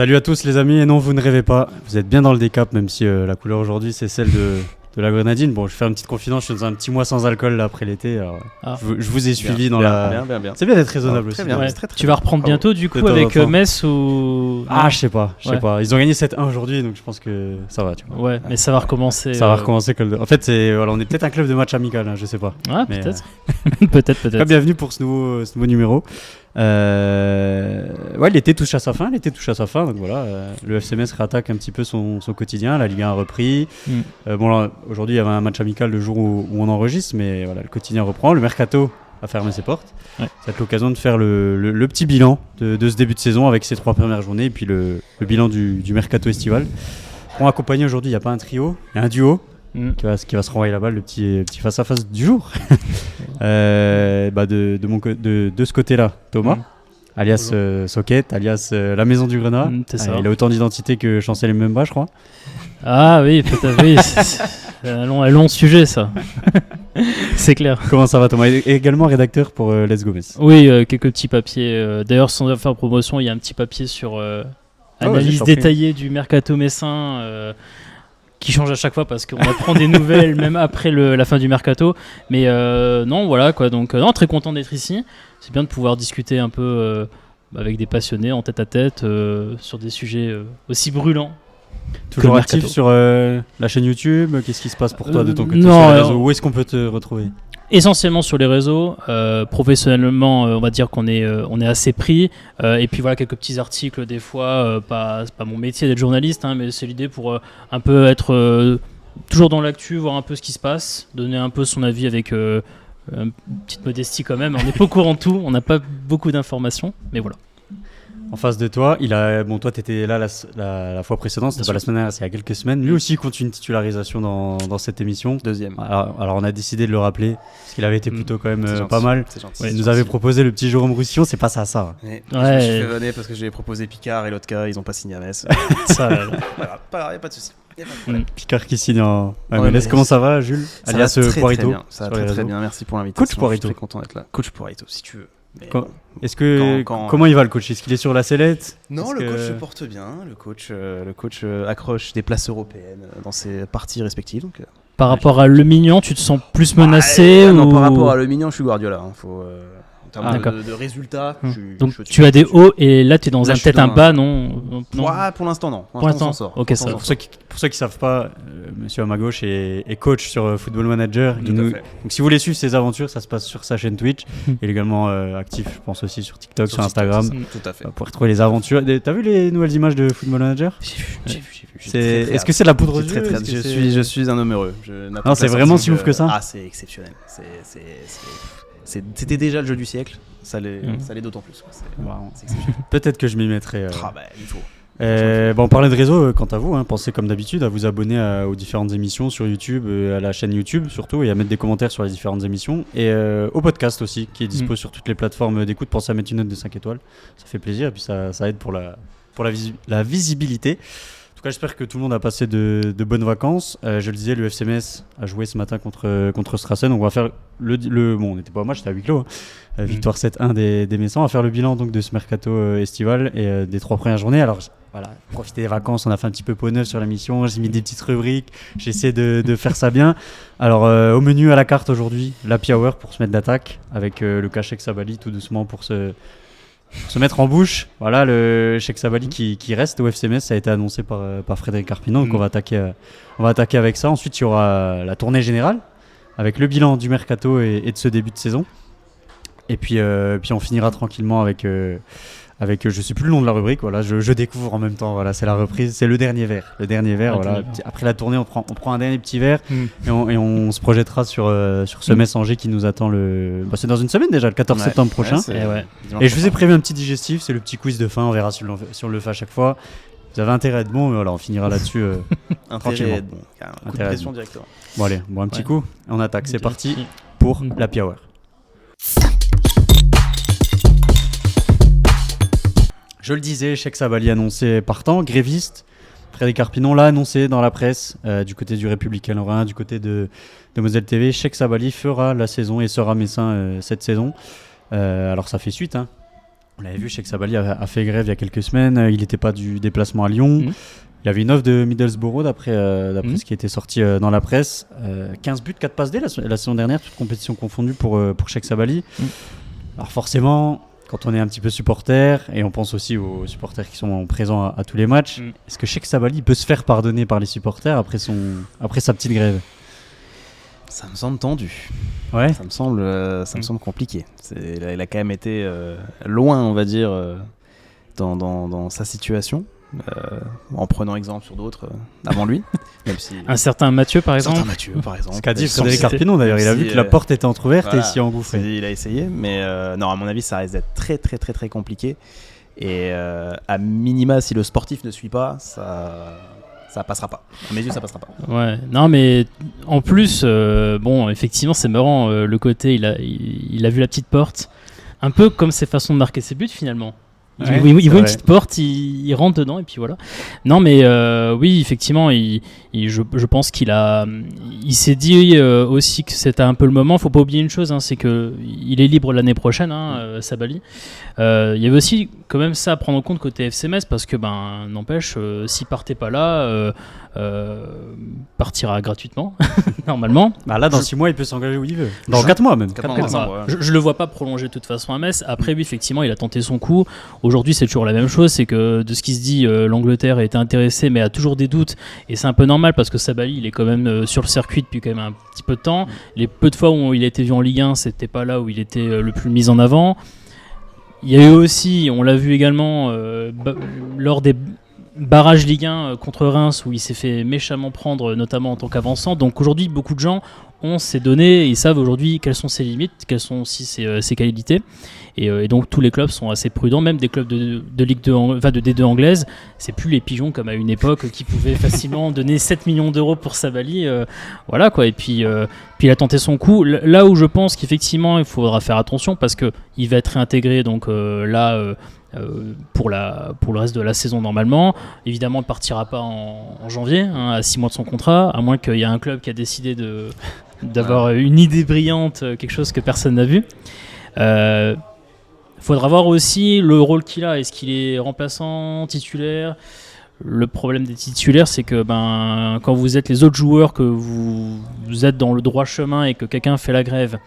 Salut à tous les amis, et non vous ne rêvez pas, vous êtes bien dans le décap même si la couleur aujourd'hui c'est celle de la grenadine. Bon, je vais faire une petite confidence, je suis dans un petit mois sans alcool là, après l'été, alors, je vous ai suivi dans la... Bien. C'est bien d'être raisonnable aussi. Très bien, Ouais. c'est très, très Tu vas reprendre bientôt du coup avec Metz ou... Ah, je sais pas. Ouais. Ils ont gagné 7-1 aujourd'hui, donc je pense que ça va, tu vois. Ouais, mais ça va recommencer. Ça va recommencer. En fait, on est peut-être un club de match amical, hein, je sais pas. Ah, Mais, peut-être. peut-être. Bienvenue pour ce nouveau numéro. L'été touche à sa fin, donc voilà, le FC Metz réattaque un petit peu son quotidien, la Ligue 1 a repris. Là, aujourd'hui il y avait un match amical le jour où on enregistre, mais voilà, le quotidien reprend, le mercato a fermé ses portes. Ouais. Ça va être l'occasion de faire le petit bilan de ce début de saison avec ces 3 premières journées et puis le bilan du mercato estival. Pour m'accompagner aujourd'hui, il n'y a pas un trio, il y a un duo. Qui va se renvoyer la balle, le petit face-à-face du jour. De ce côté-là, Thomas, alias Socket, alias la maison du Grenat. Il a autant d'identité que Chancel Mbemba, je crois. Ah oui, peut-être, oui. C'est un long sujet, ça. C'est clair. Comment ça va, Thomas? Et également rédacteur pour Let's Go Metz. Oui, quelques petits papiers. D'ailleurs, sans faire promotion, il y a un petit papier sur analyse détaillée du mercato messin. Qui change à chaque fois parce qu'on apprend des nouvelles même après la fin du mercato. Mais non, voilà quoi. Donc, très content d'être ici. C'est bien de pouvoir discuter un peu avec des passionnés en tête à tête sur des sujets aussi brûlants. Toujours actif sur la chaîne YouTube. Qu'est-ce qui se passe pour toi de ton côté non, sur les réseaux? Où est-ce qu'on peut te retrouver? Essentiellement sur les réseaux, professionnellement on va dire qu'on est assez pris et puis voilà quelques petits articles des fois, c'est pas mon métier d'être journaliste mais c'est l'idée pour un peu être toujours dans l'actu, voir un peu ce qui se passe, donner un peu son avis avec une petite modestie quand même, on n'est pas au courant de tout, on n'a pas beaucoup d'informations mais voilà. En face de toi, toi t'étais là la fois précédente, c'était pas la semaine dernière, c'est il y a quelques semaines. Lui aussi compte une titularisation dans cette émission. Deuxième. Alors on a décidé de le rappeler, parce qu'il avait été plutôt quand même pas mal. C'est gentil. Il nous avait proposé le petit Jérôme Roussillon, c'est pas ça. Ouais. Je me suis fait vanner parce que j'ai proposé Picard et l'autre cas, ils ont pas signé à Metz. Ça, voilà, pas de soucis. Picard qui signe en MLS. Comment ça va, Jules? Alias Poirito. Ça va très bien, merci pour l'invitation. Coach Poirito. Je suis très content d'être là. Coach Poirito, si tu veux. Comment il va le coach? Est-ce qu'il est sur la sellette? Non, le coach se porte bien. Le coach accroche des places européennes dans ses parties respectives. Donc, par rapport à Le Mignon, tu te sens plus menacé Non, par rapport à Le Mignon, je suis Guardiola. En termes de résultats, donc tu as des hauts et là tu es dans peut-être un bas, non? Pour l'instant, non. Pour l'instant, on s'en sort. Ok, ça. Pour ceux qui savent pas, monsieur à ma gauche est coach sur Football Manager. Donc si vous voulez suivre ses aventures, ça se passe sur sa chaîne Twitch. Il est également actif, je pense aussi sur TikTok, sur Instagram. Tout à fait. Pour retrouver les aventures. T'as vu les nouvelles images de Football Manager? J'ai vu. Est-ce que c'est de la poudre aux yeux? Je suis un homme heureux. Non, c'est vraiment si ouf que ça. Ah, c'est exceptionnel. C'était déjà le jeu du siècle. Ça l'est d'autant plus. C'est exceptionnel. Peut-être que je m'y mettrai. Il faut. On parlait de réseau, quant à vous, pensez comme d'habitude à vous abonner aux différentes émissions sur YouTube, à la chaîne YouTube surtout, et à mettre des commentaires sur les différentes émissions, et au podcast aussi, qui est dispo sur toutes les plateformes d'écoute. Pensez à mettre une note de 5 étoiles, ça fait plaisir, et puis ça aide pour la visibilité. En tout cas, j'espère que tout le monde a passé de bonnes vacances. Je le disais, le FC Metz a joué ce matin contre Strassen. Donc on va faire on n'était pas au match, c'était à huis clos. Victoire 7-1 des Messins. On va faire le bilan donc de ce mercato estival et des 3 premières journées. Alors voilà, profiter des vacances, on a fait un petit peu peau neuve sur la mission. J'ai mis des petites rubriques, j'essaie de faire ça bien. Alors au menu à la carte aujourd'hui, l'happy hour pour se mettre d'attaque avec le cas Cheikh Sabali tout doucement pour se mettre en bouche. Voilà, le Cheikh Sabali qui reste au FC Metz, ça a été annoncé par Frédéric Carpinon, donc on va attaquer avec ça. Ensuite il y aura la tournée générale avec le bilan du mercato et de ce début de saison, et puis on finira tranquillement avec je sais plus le nom de la rubrique, voilà, je découvre en même temps, voilà, c'est la reprise, c'est le dernier verre, voilà. Après la tournée on prend un dernier petit verre et on se projettera sur ce Metz Angers qui nous attend c'est dans une semaine déjà, le 14 septembre prochain. Et je vous ai prévu un petit digestif, c'est le petit quiz de fin, on verra si on le fait à chaque fois. Vous avez intérêt à être bon, mais voilà, on finira là-dessus tranquillement. Un coup de pression directement. Bon allez, un petit coup, on attaque, c'est parti pour l'happy hour. Je le disais, Cheikh Sabali annoncé partant, gréviste. Frédéric Carpinon l'a annoncé dans la presse, du côté du Républicain Lorrain, du côté de Moselle TV. Cheikh Sabali fera la saison et sera messin cette saison. Alors ça fait suite On l'avait vu, Sheikh Sabali a fait grève il y a quelques semaines. Il n'était pas du déplacement à Lyon. Il avait une offre de Middlesbrough d'après ce qui était sorti dans la presse. 15 buts, 4 passes D la saison dernière, toute compétition confondue pour Sheikh Sabali. Alors forcément, quand on est un petit peu supporter, et on pense aussi aux supporters qui sont présents à tous les matchs, est-ce que Sheikh Sabali peut se faire pardonner par les supporters après sa petite grève ? Ça me semble tendu. Ouais. Ça me semble compliqué. Il a quand même été loin, on va dire, dans sa situation. En prenant exemple sur d'autres avant lui. Même si... Un certain Mathieu, par exemple. Ce qu'a dit Frédéric Arpinon, d'ailleurs. Il a vu que la porte était entrouverte et il s'y est engouffré. Il a essayé, mais non, à mon avis, ça risque d'être très, très, très, très compliqué. Et à minima, si le sportif ne suit pas, ça passera pas. À mes yeux, ça passera pas. Ouais. Non, mais en plus, bon, effectivement, c'est marrant. Le côté, il a vu la petite porte. Un peu comme ses façons de marquer ses buts, finalement. Il voit une petite porte, il rentre dedans et puis voilà. Non mais oui, effectivement, je pense qu'il s'est dit aussi que c'était un peu le moment. Faut pas oublier une chose, c'est que il est libre l'année prochaine, Sabali. Il y avait aussi quand même ça à prendre en compte côté FC Metz parce que n'empêche, s'il partait pas là, partira gratuitement normalement. Là dans 6 mois il peut s'engager où il veut. Dans 4 mois même. 4 mois, je le vois pas prolonger de toute façon à Metz. Après oui, effectivement, il a tenté son coup. Aujourd'hui, c'est toujours la même chose, c'est que de ce qui se dit, l'Angleterre a été intéressée, mais a toujours des doutes, et c'est un peu normal parce que Sabali, il est quand même sur le circuit depuis quand même un petit peu de temps. Les peu de fois où il a été vu en Ligue 1, c'était pas là où il était le plus mis en avant. Il y a eu aussi, on l'a vu également lors des barrages Ligue 1 contre Reims où il s'est fait méchamment prendre, notamment en tant qu'avançant. Donc aujourd'hui, beaucoup de gens ont ces données et ils savent aujourd'hui quelles sont ses limites, quelles sont aussi ses qualités. Et donc tous les clubs sont assez prudents, même des clubs de Ligue 2, de D2 anglaise. C'est plus les pigeons comme à une époque qui pouvaient facilement donner 7 millions d'euros pour Sabali. Voilà quoi. Et puis il a tenté son coup. Là où je pense qu'effectivement il faudra faire attention parce qu'il va être réintégré donc pour le reste de la saison normalement. Évidemment, il ne partira pas en janvier, à 6 mois de son contrat, à moins qu'il y ait un club qui a décidé d'avoir une idée brillante, quelque chose que personne n'a vu. Il faudra voir aussi le rôle qu'il a. Est-ce qu'il est remplaçant, titulaire ? Le problème des titulaires, c'est que quand vous êtes les autres joueurs, que vous êtes dans le droit chemin et que quelqu'un fait la grève...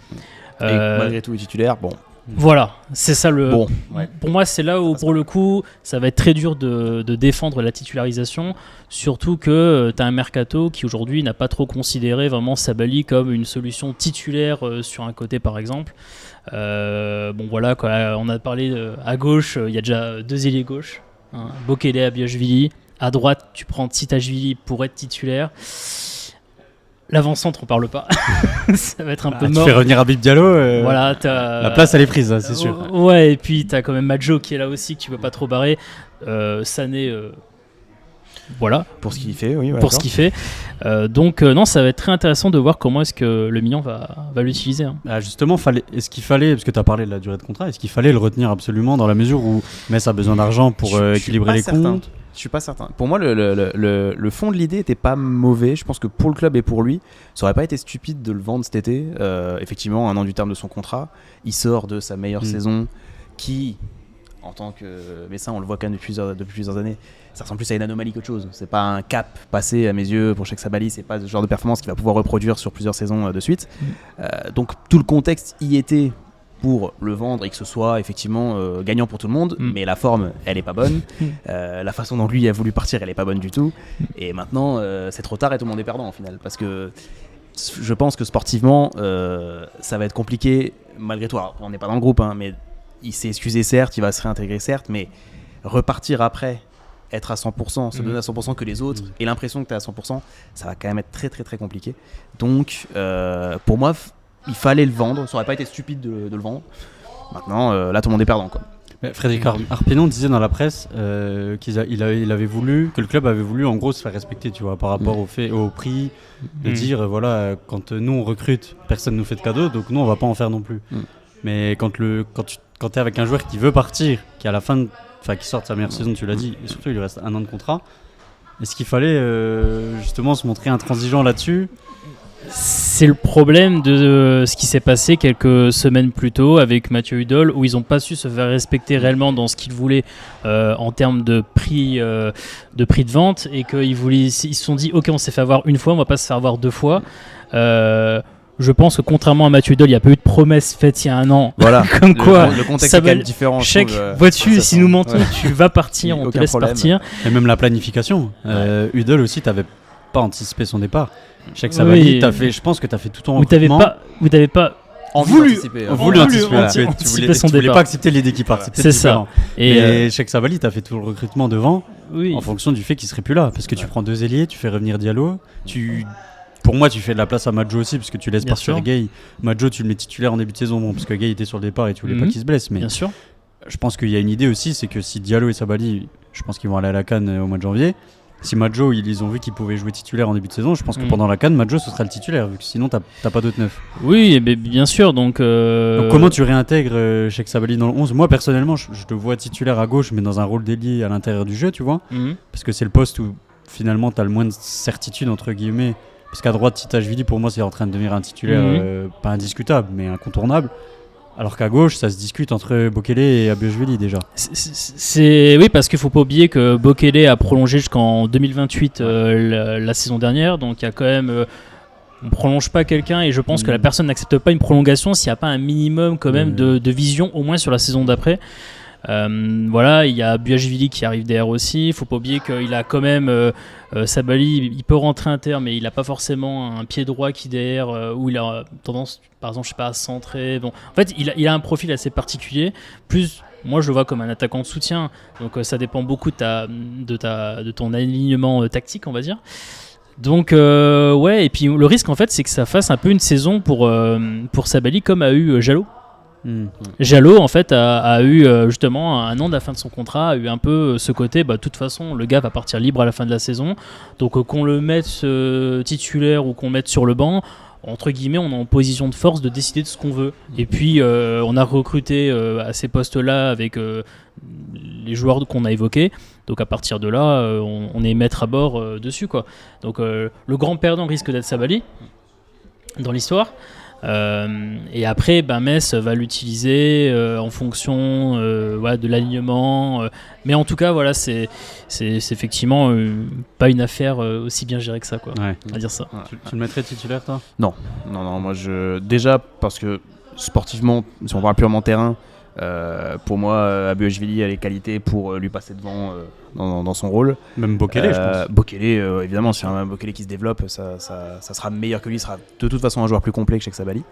Et malgré tout, les titulaires, bon... Voilà, c'est ça le. Bon, ouais. Pour moi, c'est là où, pour le coup, ça va être très dur de défendre la titularisation. Surtout que tu as un mercato qui aujourd'hui n'a pas trop considéré vraiment Sabali comme une solution titulaire sur un côté, par exemple. Bon, voilà, quoi, on a parlé à gauche, il y a déjà 2 ailiers gauche, Bokele à Biashvili. À droite, tu prends Tsitashvili pour être titulaire. L'avant-centre, on parle pas. Ça va être un peu mort. Tu fais revenir Habib Diallo. Voilà, la place, elle est prise, c'est sûr. Ouais, et puis t'as quand même Madjo qui est là aussi, que tu peux pas trop barrer. Sané, voilà. Pour ce qu'il fait, oui. Pour ce qu'il fait. Donc, non, ça va être très intéressant de voir comment est-ce que le Milan va l'utiliser. Justement, est-ce qu'il fallait, parce que tu as parlé de la durée de contrat, est-ce qu'il fallait le retenir absolument dans la mesure où Metz a besoin d'argent pour équilibrer les comptes ? Je suis pas certain. Pour moi, le fond de l'idée était pas mauvais. Je pense que pour le club et pour lui, ça aurait pas été stupide de le vendre cet été. Effectivement, 1 an du terme de son contrat, il sort de sa meilleure saison, qui, en tant que Messin, on le voit quand même depuis plusieurs années, ça ressemble plus à une anomalie qu'autre chose. C'est pas un cap passé à mes yeux pour Sheikh Sabali. C'est pas ce genre de performance qu'il va pouvoir reproduire sur plusieurs saisons de suite. Donc tout le contexte y était pour le vendre et que ce soit effectivement gagnant pour tout le monde, mais la forme, elle est pas bonne. La façon dont lui a voulu partir, elle est pas bonne du tout. Et maintenant, c'est trop tard et tout le monde est perdant au final. Parce que je pense que sportivement, ça va être compliqué malgré tout. Alors, on n'est pas dans le groupe, mais il s'est excusé certes, il va se réintégrer certes, mais repartir après, être à 100%, se donner à 100% que les autres et l'impression que tu es à 100%, ça va quand même être très très très compliqué. Donc, pour moi, il fallait le vendre, ça aurait pas été stupide de le vendre. Maintenant, là, tout le monde est perdant, quoi. Frédéric Arpinon disait dans la presse qu'il avait voulu, que le club avait voulu en gros se faire respecter, tu vois, par rapport au prix, de dire voilà, quand nous on recrute, personne nous fait de cadeaux, donc nous on va pas en faire non plus. Mais quand t'es avec un joueur qui veut partir, qui à la fin, qui sort de sa meilleure saison, tu l'as dit, et surtout il lui reste 1 an de contrat, est-ce qu'il fallait justement se montrer intransigeant là-dessus ? c'est le problème de ce qui s'est passé quelques semaines plus tôt avec Mathieu Hudol, où ils n'ont pas su se faire respecter réellement dans ce qu'ils voulaient en termes de prix de vente, et qu'ils se sont dit ok, on s'est fait avoir une fois, on va pas se faire avoir deux fois. Je pense que contrairement à Mathieu Hudol, il n'y a pas eu de promesse faite il y a un an. Voilà. Comme quoi, le contexte est quand même différent. Chèque, vois-tu, si nous mentons, tu vas partir, on te laisse partir. Et même la planification. Hudol aussi, t'avais pas anticipé son départ. Chèque Savali, je pense que t'as fait tout ton recrutement. Vous n'avez pas voulu anticiper son tu voulais départ. pas accepter l'idée qui part. C'est ça. Et Cheick Savali, t'as fait tout le recrutement devant, oui. en fonction du fait qu'il serait plus là, parce que tu prends 2 ailiers, tu fais revenir Diallo, pour moi tu fais de la place à Madjo aussi, parce que tu laisses partir Gay. Madjo, tu le mets titulaire en début de saison, parce que Gay était sur le départ et tu voulais pas qu'il se blesse, mais bien sûr. Je pense qu'il y a une idée aussi, c'est que si Diallo et Sabali, je pense qu'ils vont aller à la CAN au mois de janvier. Si Madjo, ils ont vu qu'il pouvait jouer titulaire en début de saison, je pense que pendant la CAN, Madjo, ce sera le titulaire, vu que sinon, t'as pas d'autres neufs. Oui, mais bien sûr. Donc comment tu réintègres Cheick Savali dans le 11 ? Moi, personnellement, je te vois titulaire à gauche, mais dans un rôle d'ailier à l'intérieur du jeu, tu vois. Parce que c'est le poste où, finalement, t'as le moins de certitude, entre guillemets. Parce qu'à droite, Titashvili, pour moi, c'est en train de devenir un titulaire, pas indiscutable, mais incontournable. Alors qu'à gauche, ça se discute entre Bokele et Abiashvili déjà. Oui, parce qu'il ne faut pas oublier que Bokele a prolongé jusqu'en 2028 la saison dernière. Donc il y a quand même... on ne prolonge pas quelqu'un, et je pense que la personne n'accepte pas une prolongation s'il n'y a pas un minimum quand même de vision, au moins sur la saison d'après. Voilà, il y a Abiashvili qui arrive derrière aussi. Il faut pas oublier qu'il a quand même Sabali, il peut rentrer inter, mais il n'a pas forcément un pied droit qui derrière, où il a tendance, par exemple, je sais pas, à centrer. Bon, en fait, il a un profil assez particulier. Plus, moi, je le vois comme un attaquant de soutien. Donc, ça dépend beaucoup de ton alignement tactique, on va dire. Donc ouais, et puis le risque en fait, c'est que ça fasse un peu une saison pour Sabali comme a eu Jallo. Jallo en fait a eu justement un an de la fin de son contrat, a eu un peu ce côté, de toute façon le gars va partir libre à la fin de la saison, donc qu'on le mette titulaire ou qu'on le mette sur le banc, entre guillemets on est en position de force de décider de ce qu'on veut. Et puis on a recruté à ces postes là avec les joueurs qu'on a évoqués, donc à partir de là on est maître à bord dessus quoi. Donc le grand perdant risque d'être Sabali dans l'histoire. Et après, Metz va l'utiliser en fonction de l'alignement. Mais en tout cas, voilà, c'est effectivement pas une affaire aussi bien gérée que ça, quoi. Ouais. On va dire ça. Tu le mettrais titulaire, toi ? Non, moi déjà parce que sportivement, si on parle purement terrain, pour moi, Abiashvili a les qualités pour lui passer devant dans son rôle. Même Bokele, je pense. Bokele, évidemment, si un Bokele qui se développe, ça sera meilleur que lui, sera de toute façon un joueur plus complet que Cheick Savali.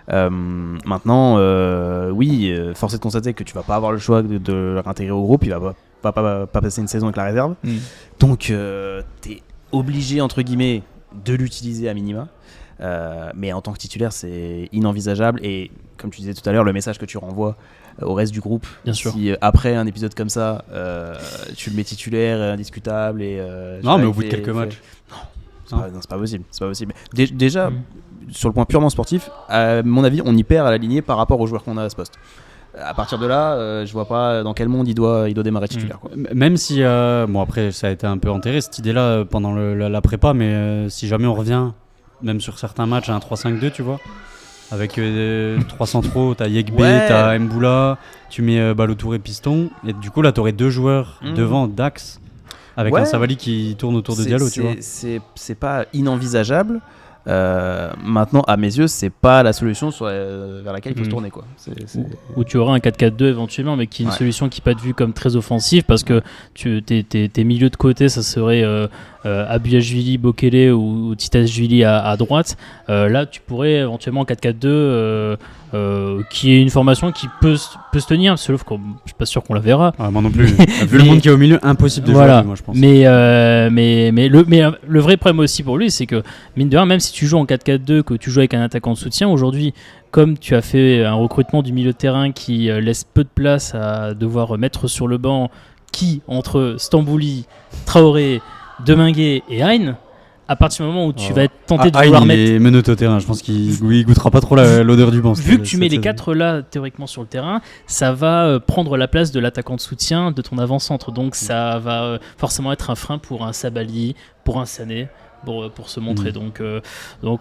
Maintenant, oui, force est de constater que tu vas pas avoir le choix de le réintégrer au groupe, il va pas passer une saison avec la réserve. Donc, t'es obligé, entre guillemets, de l'utiliser à minima. Mais en tant que titulaire, c'est inenvisageable. Et comme tu disais tout à l'heure, le message que tu renvoies au reste du groupe, si après un épisode comme ça, tu le mets titulaire, indiscutable et non, mais au bout de quelques matchs, non, c'est pas possible. Déjà, sur le point purement sportif, à mon avis, on y perd à la lignée par rapport aux joueurs qu'on a à ce poste. À partir de là, je vois pas dans quel monde il doit démarrer titulaire, quoi. Même si bon, après ça a été un peu enterré cette idée-là pendant la prépa, mais si jamais on revient même sur certains matchs à un 3-5-2, tu vois, avec 3 centraux, t'as Yekbe, t'as Mboula, tu mets Balotouré piston, et du coup là t'aurais 2 joueurs devant d'axe avec un Savali qui tourne autour de Diallo, tu vois. C'est pas inenvisageable. Maintenant, à mes yeux, c'est pas la solution vers laquelle il faut se tourner, quoi. Ou tu auras un 4-4-2 éventuellement, mais qui est une solution qui peut être vue comme très offensive, parce que tes milieux de côté, ça serait Abiashvili, Bokele ou Titashvili à droite. Là, tu pourrais éventuellement 4-4-2 qui est une formation qui peut se tenir, sauf que je suis pas sûr qu'on la verra. Moi non plus. Vu le monde qui est au milieu, impossible de jouer, moi je pense. Mais le vrai problème aussi pour lui, c'est que mine de rien, même si tu joues en 4-4-2, que tu joues avec un attaquant de soutien, aujourd'hui, comme tu as fait un recrutement du milieu de terrain qui laisse peu de place à devoir mettre sur le banc qui, entre Stambouli, Traoré, Deminguet et Hein, à partir du moment où tu vas être tenté de vouloir mettre... il est menotteux au terrain, je pense qu'il goûtera pas trop l'odeur du banc. Vu que tu mets les 4 là théoriquement sur le terrain, ça va prendre la place de l'attaquant de soutien de ton avant-centre, donc ça va forcément être un frein pour un Sabali, pour un Sané. pour se montrer. Donc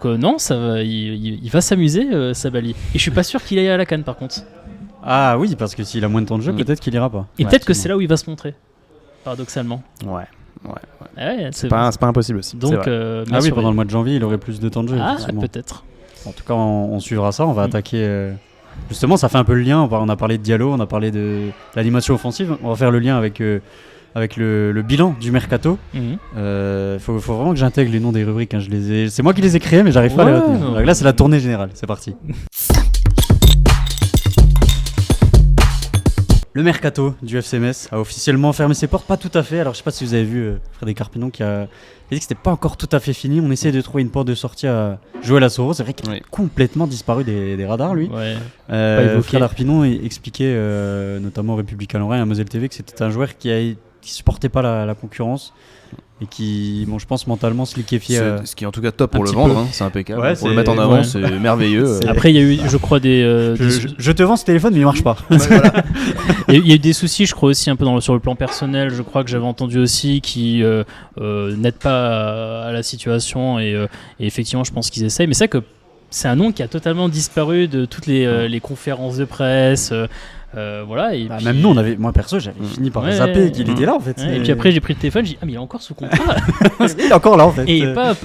non, ça va, il va s'amuser, Sabali. Et je suis pas sûr qu'il aille à la CAN par contre. Ah oui, parce que s'il a moins de temps de jeu, peut-être qu'il ira pas. Et peut-être que c'est là où il va se montrer, paradoxalement. Ouais. C'est pas impossible aussi. Donc, pendant le mois de janvier, il aurait plus de temps de jeu. Peut-être. En tout cas, on suivra ça. On va attaquer. Justement, ça fait un peu le lien. On a parlé de Diallo, on a parlé de l'animation offensive. On va faire le lien avec le bilan du mercato. Faut vraiment que j'intègre les noms des rubriques. C'est moi qui les ai créés, mais j'arrive pas à les retenir. Donc là, c'est la tournée générale. C'est parti. Le mercato du FC Metz a officiellement fermé ses portes, pas tout à fait. Alors je sais pas si vous avez vu Frédéric Carpinon qui a dit que c'était pas encore tout à fait fini. On essayait de trouver une porte de sortie à Joël Assoro. C'est vrai qu'il a complètement disparu des radars, lui. Frédéric Carpinon expliquait notamment au Républicain Lorrain et à Moselle TV que c'était un joueur qui supportait pas la concurrence et qui, je pense mentalement se liquéfiait. Ce qui est en tout cas top pour le vendre, hein, c'est impeccable. Pour le mettre en c'est avant, c'est merveilleux. Après, il y a eu, je crois, je te vends ce téléphone, mais il marche pas. Il y a eu des soucis, je crois, aussi un peu sur le plan personnel. Je crois que j'avais entendu aussi qui n'aident pas à la situation et effectivement, je pense qu'ils essayent. Mais c'est vrai que c'est un nom qui a totalement disparu de toutes les conférences de presse. Voilà, et puis... Même nous, moi perso, j'avais fini par zapper qu'il était là en fait. Et puis après, j'ai pris le téléphone, j'ai dit, mais il est encore sous contrat. Il est encore là en fait.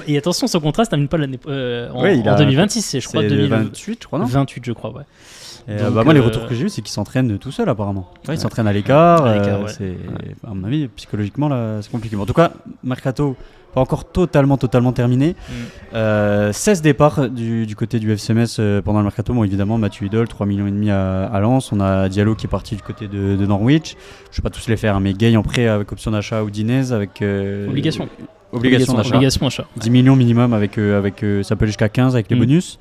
Et attention, son contrat se termine pas l'année en 2026, je crois. 2028, je crois, non 28, je crois, ouais. Donc, moi, les retours que j'ai eu, c'est qu'il s'entraîne tout seul apparemment. Il s'entraîne à l'écart. À mon avis, psychologiquement, là, c'est compliqué. Mais en tout cas, mercato pas encore totalement terminé. 16 départs du côté du FC Metz pendant le mercato. Bon, évidemment, Mathieu Hudol, 3,5 millions à Lens. On a Diallo qui est parti du côté de Norwich. Je ne vais pas tous les faire, mais Gay en prêt avec option d'achat ou Dinez avec obligation d'achat. 10 millions minimum avec ça peut aller jusqu'à 15 avec les bonus.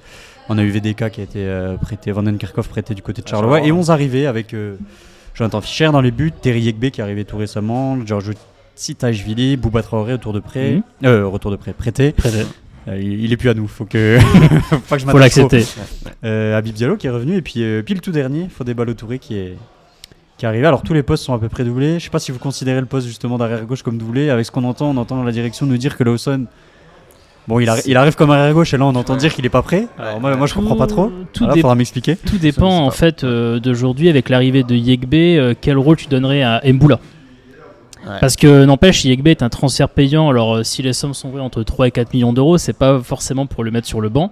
On a eu VDK qui a été prêté, Vandenkerkhoff prêté du côté de Charleroi. Et 11 arrivés avec Jonathan Fischer dans les buts, Terry Yegbe qui est arrivé tout récemment, Giorgio Tsitaishvili, Bouba Traoré retour de prêt, prêté. Il est plus à nous, faut que je faut l'accepter. Habib Diallo qui est revenu et puis le tout dernier, Fodé Ballo-Touré qui est arrivé. Alors tous les postes sont à peu près doublés. Je sais pas si vous considérez le poste justement d'arrière gauche comme doublé. Avec ce qu'on entend, on entend la direction nous dire que Lawson, bon, il arrive comme arrière gauche et là on entend dire qu'il est pas prêt. Alors moi je comprends pas trop. Il faudra m'expliquer. Tout dépend en fait d'aujourd'hui avec l'arrivée de Yegbe, quel rôle tu donnerais à Mboula. Parce que n'empêche, Yegbe est un transfert payant. Alors si les sommes sont vraies entre 3 et 4 millions d'euros, c'est pas forcément pour le mettre sur le banc.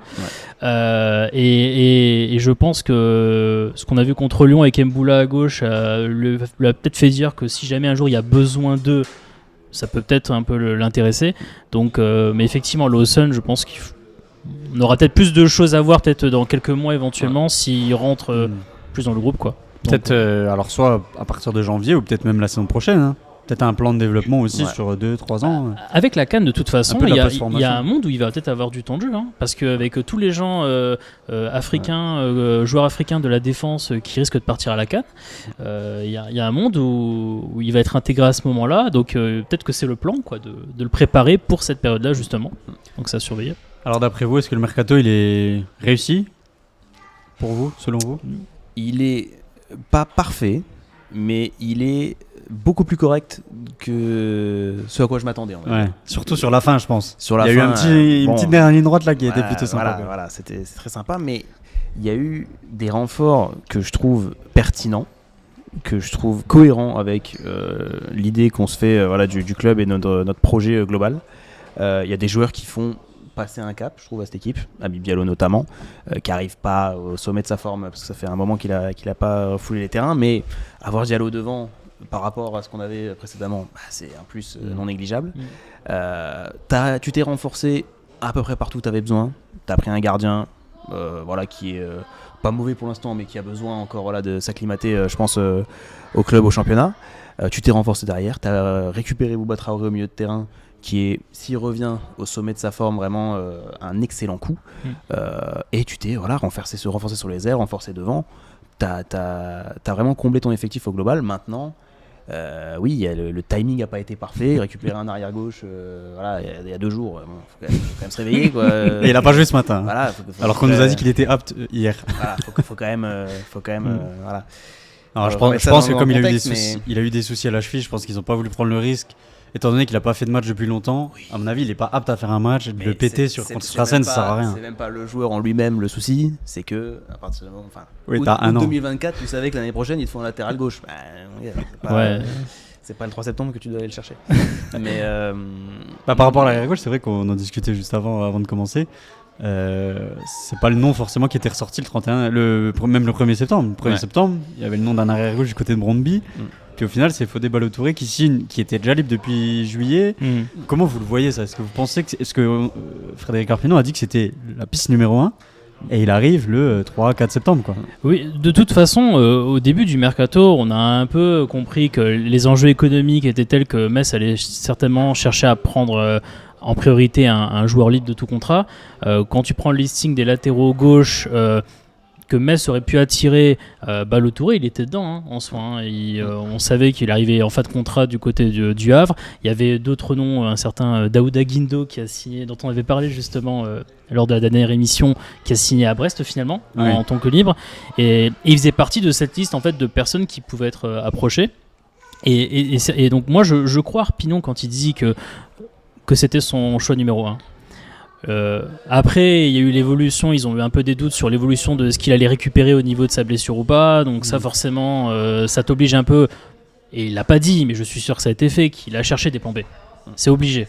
Et je pense que ce qu'on a vu contre Lyon avec Mboula à gauche lui a peut-être fait dire que si jamais un jour il y a besoin d'eux, ça peut peut-être un peu l'intéresser. Donc, mais effectivement, Lawson, je pense qu'on aura peut-être plus de choses à voir peut-être dans quelques mois éventuellement s'il rentre plus dans le groupe, quoi. Peut-être alors soit à partir de janvier ou peut-être même la saison prochaine. Hein. Peut-être un plan de développement aussi sur 2-3 ans. Avec la CAN, de toute façon, il y a un monde où il va peut-être avoir du temps de jeu. Hein, parce qu'avec tous les gens africains, joueurs africains de la défense qui risquent de partir à la CAN, il y a un monde où il va être intégré à ce moment-là. Donc peut-être que c'est le plan quoi, de le préparer pour cette période-là, justement. Donc ça à surveiller. Alors d'après vous, est-ce que le mercato il est réussi pour vous, selon vous ? Il est pas parfait, mais il est beaucoup plus correct que ce à quoi je m'attendais. Surtout sur la fin, je pense. Sur la il y a eu une petite dernière ligne droite là qui était plutôt sympa. Voilà, c'est très sympa, mais il y a eu des renforts que je trouve pertinents, que je trouve cohérents avec l'idée qu'on se fait du club et notre projet global. Il y a des joueurs qui font passer un cap, je trouve, à cette équipe, Habib Diallo notamment, qui n'arrive pas au sommet de sa forme, parce que ça fait un moment qu'il a pas refoulé les terrains, mais avoir Diallo devant, par rapport à ce qu'on avait précédemment, c'est un plus non négligeable. Tu t'es renforcé à peu près partout où tu avais besoin. Tu as pris un gardien qui est pas mauvais pour l'instant, mais qui a besoin encore de s'acclimater, je pense, au club, au championnat. Tu t'es renforcé derrière. Tu as récupéré Bouba Traoré au milieu de terrain, qui est, s'il revient au sommet de sa forme, vraiment un excellent coup. Et tu t'es renforcé sur les airs, renforcé devant. T'as vraiment comblé ton effectif au global. Maintenant, le timing n'a pas été parfait. Récupérer un arrière gauche, il y a 2 jours, faut quand même se réveiller, quoi. Et il n'a pas joué ce matin. Voilà, alors qu'on nous a dit qu'il était apte hier. Faut quand même. Alors, je pense que comme il a eu des soucis à la cheville, je pense qu'ils n'ont pas voulu prendre le risque. Étant donné qu'il n'a pas fait de match depuis longtemps, à mon avis, il n'est pas apte à faire un match. Le péter contre Strassen, ça sert à rien. C'est même pas le joueur en lui-même le souci, c'est que à partir du moment, t'as un an. 2024, tu savais que l'année prochaine, il te faut un latéral gauche. C'est pas le 3 septembre que tu dois aller le chercher. Mais par rapport à l'arrière gauche, c'est vrai qu'on en discutait juste avant de commencer. C'est pas le nom forcément qui était ressorti le 31, même le 1er septembre. Le 1er septembre, il y avait le nom d'un arrière gauche du côté de Brøndby. Puis au final, c'est Fodé Ballo-Touré qui signe, qui était déjà libre depuis juillet. Comment vous le voyez ça ? Est-ce que vous pensez que Frédéric Arpinon a dit que c'était la piste numéro 1 et il arrive le 3-4 septembre quoi. Oui, de toute façon, au début du mercato, on a un peu compris que les enjeux économiques étaient tels que Metz allait certainement chercher à prendre en priorité un joueur libre de tout contrat. Quand tu prends le listing des latéraux gauche que Metz aurait pu attirer, Ballo-Touré, il était dedans en soi. On savait qu'il arrivait en fin de contrat du côté du Havre. Il y avait d'autres noms, un certain Daouda Guindo qui a signé, dont on avait parlé justement lors de la dernière émission, qui a signé à Brest finalement en tant que libre. Et il faisait partie de cette liste en fait de personnes qui pouvaient être approchées. Et donc moi je crois Arpinon quand il dit que c'était son choix numéro 1. Après, il y a eu l'évolution, ils ont eu un peu des doutes sur l'évolution de ce qu'il allait récupérer au niveau de sa blessure ou pas, donc ça forcément, ça t'oblige un peu, et il l'a pas dit, mais je suis sûr que ça a été fait, qu'il a cherché des plans B. C'est obligé.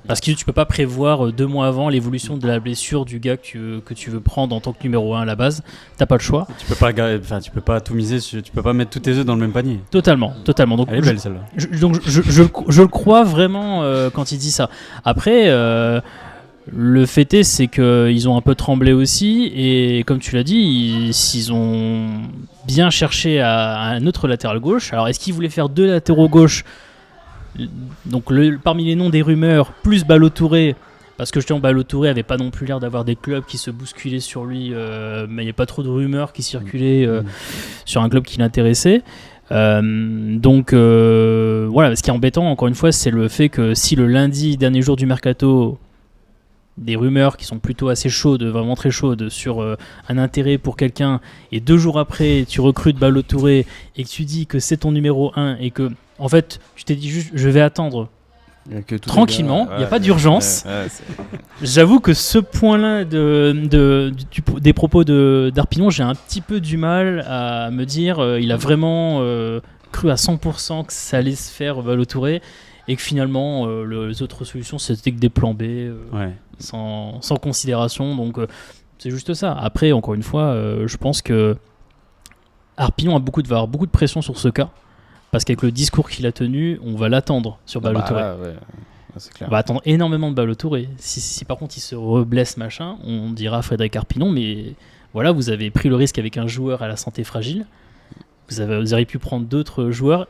Parce que tu peux pas prévoir 2 mois avant l'évolution de la blessure du gars que tu veux prendre en tant que numéro 1 à la base. T'as pas le choix. Tu peux pas tout miser, tu peux pas mettre tous tes œufs dans le même panier. Totalement. Donc, elle est belle celle-là. Je le crois vraiment quand il dit ça. Après, le fait est, c'est qu'ils ont un peu tremblé aussi, et comme tu l'as dit, s'ils ont bien cherché à un autre latéral gauche. Alors, est-ce qu'ils voulaient faire 2 latéraux gauche ? Donc parmi les noms des rumeurs, plus Ballo-Touré, parce que justement Ballo-Touré avait pas non plus l'air d'avoir des clubs qui se bousculaient sur lui, mais il n'y a pas trop de rumeurs qui circulaient sur un club qui l'intéressait. Donc voilà, ce qui est embêtant encore une fois, c'est le fait que si le lundi, dernier jour du mercato, des rumeurs qui sont plutôt assez chaudes, vraiment très chaudes, sur un intérêt pour quelqu'un, et 2 jours après tu recrutes Ballo-Touré et que tu dis que c'est ton numéro 1 et que en fait tu t'es dit juste je vais attendre tranquillement, il n'y a pas d'urgence. J'avoue que ce point-là des propos d'Arpinon, j'ai un petit peu du mal à me dire il a vraiment cru à 100% que ça allait se faire Ballo-Touré, et que finalement les autres solutions c'était que des plans B sans considération, donc c'est juste ça. Après encore une fois, je pense que Arpinon va avoir beaucoup de pression sur ce cas, parce qu'avec le discours qu'il a tenu, on va l'attendre sur Ballo-Touré. C'est clair. On va attendre énormément de Ballo-Touré. Si par contre il se reblesse machin, on dira à Frédéric Arpinon, mais voilà, vous avez pris le risque avec un joueur à la santé fragile, vous auriez pu prendre d'autres joueurs,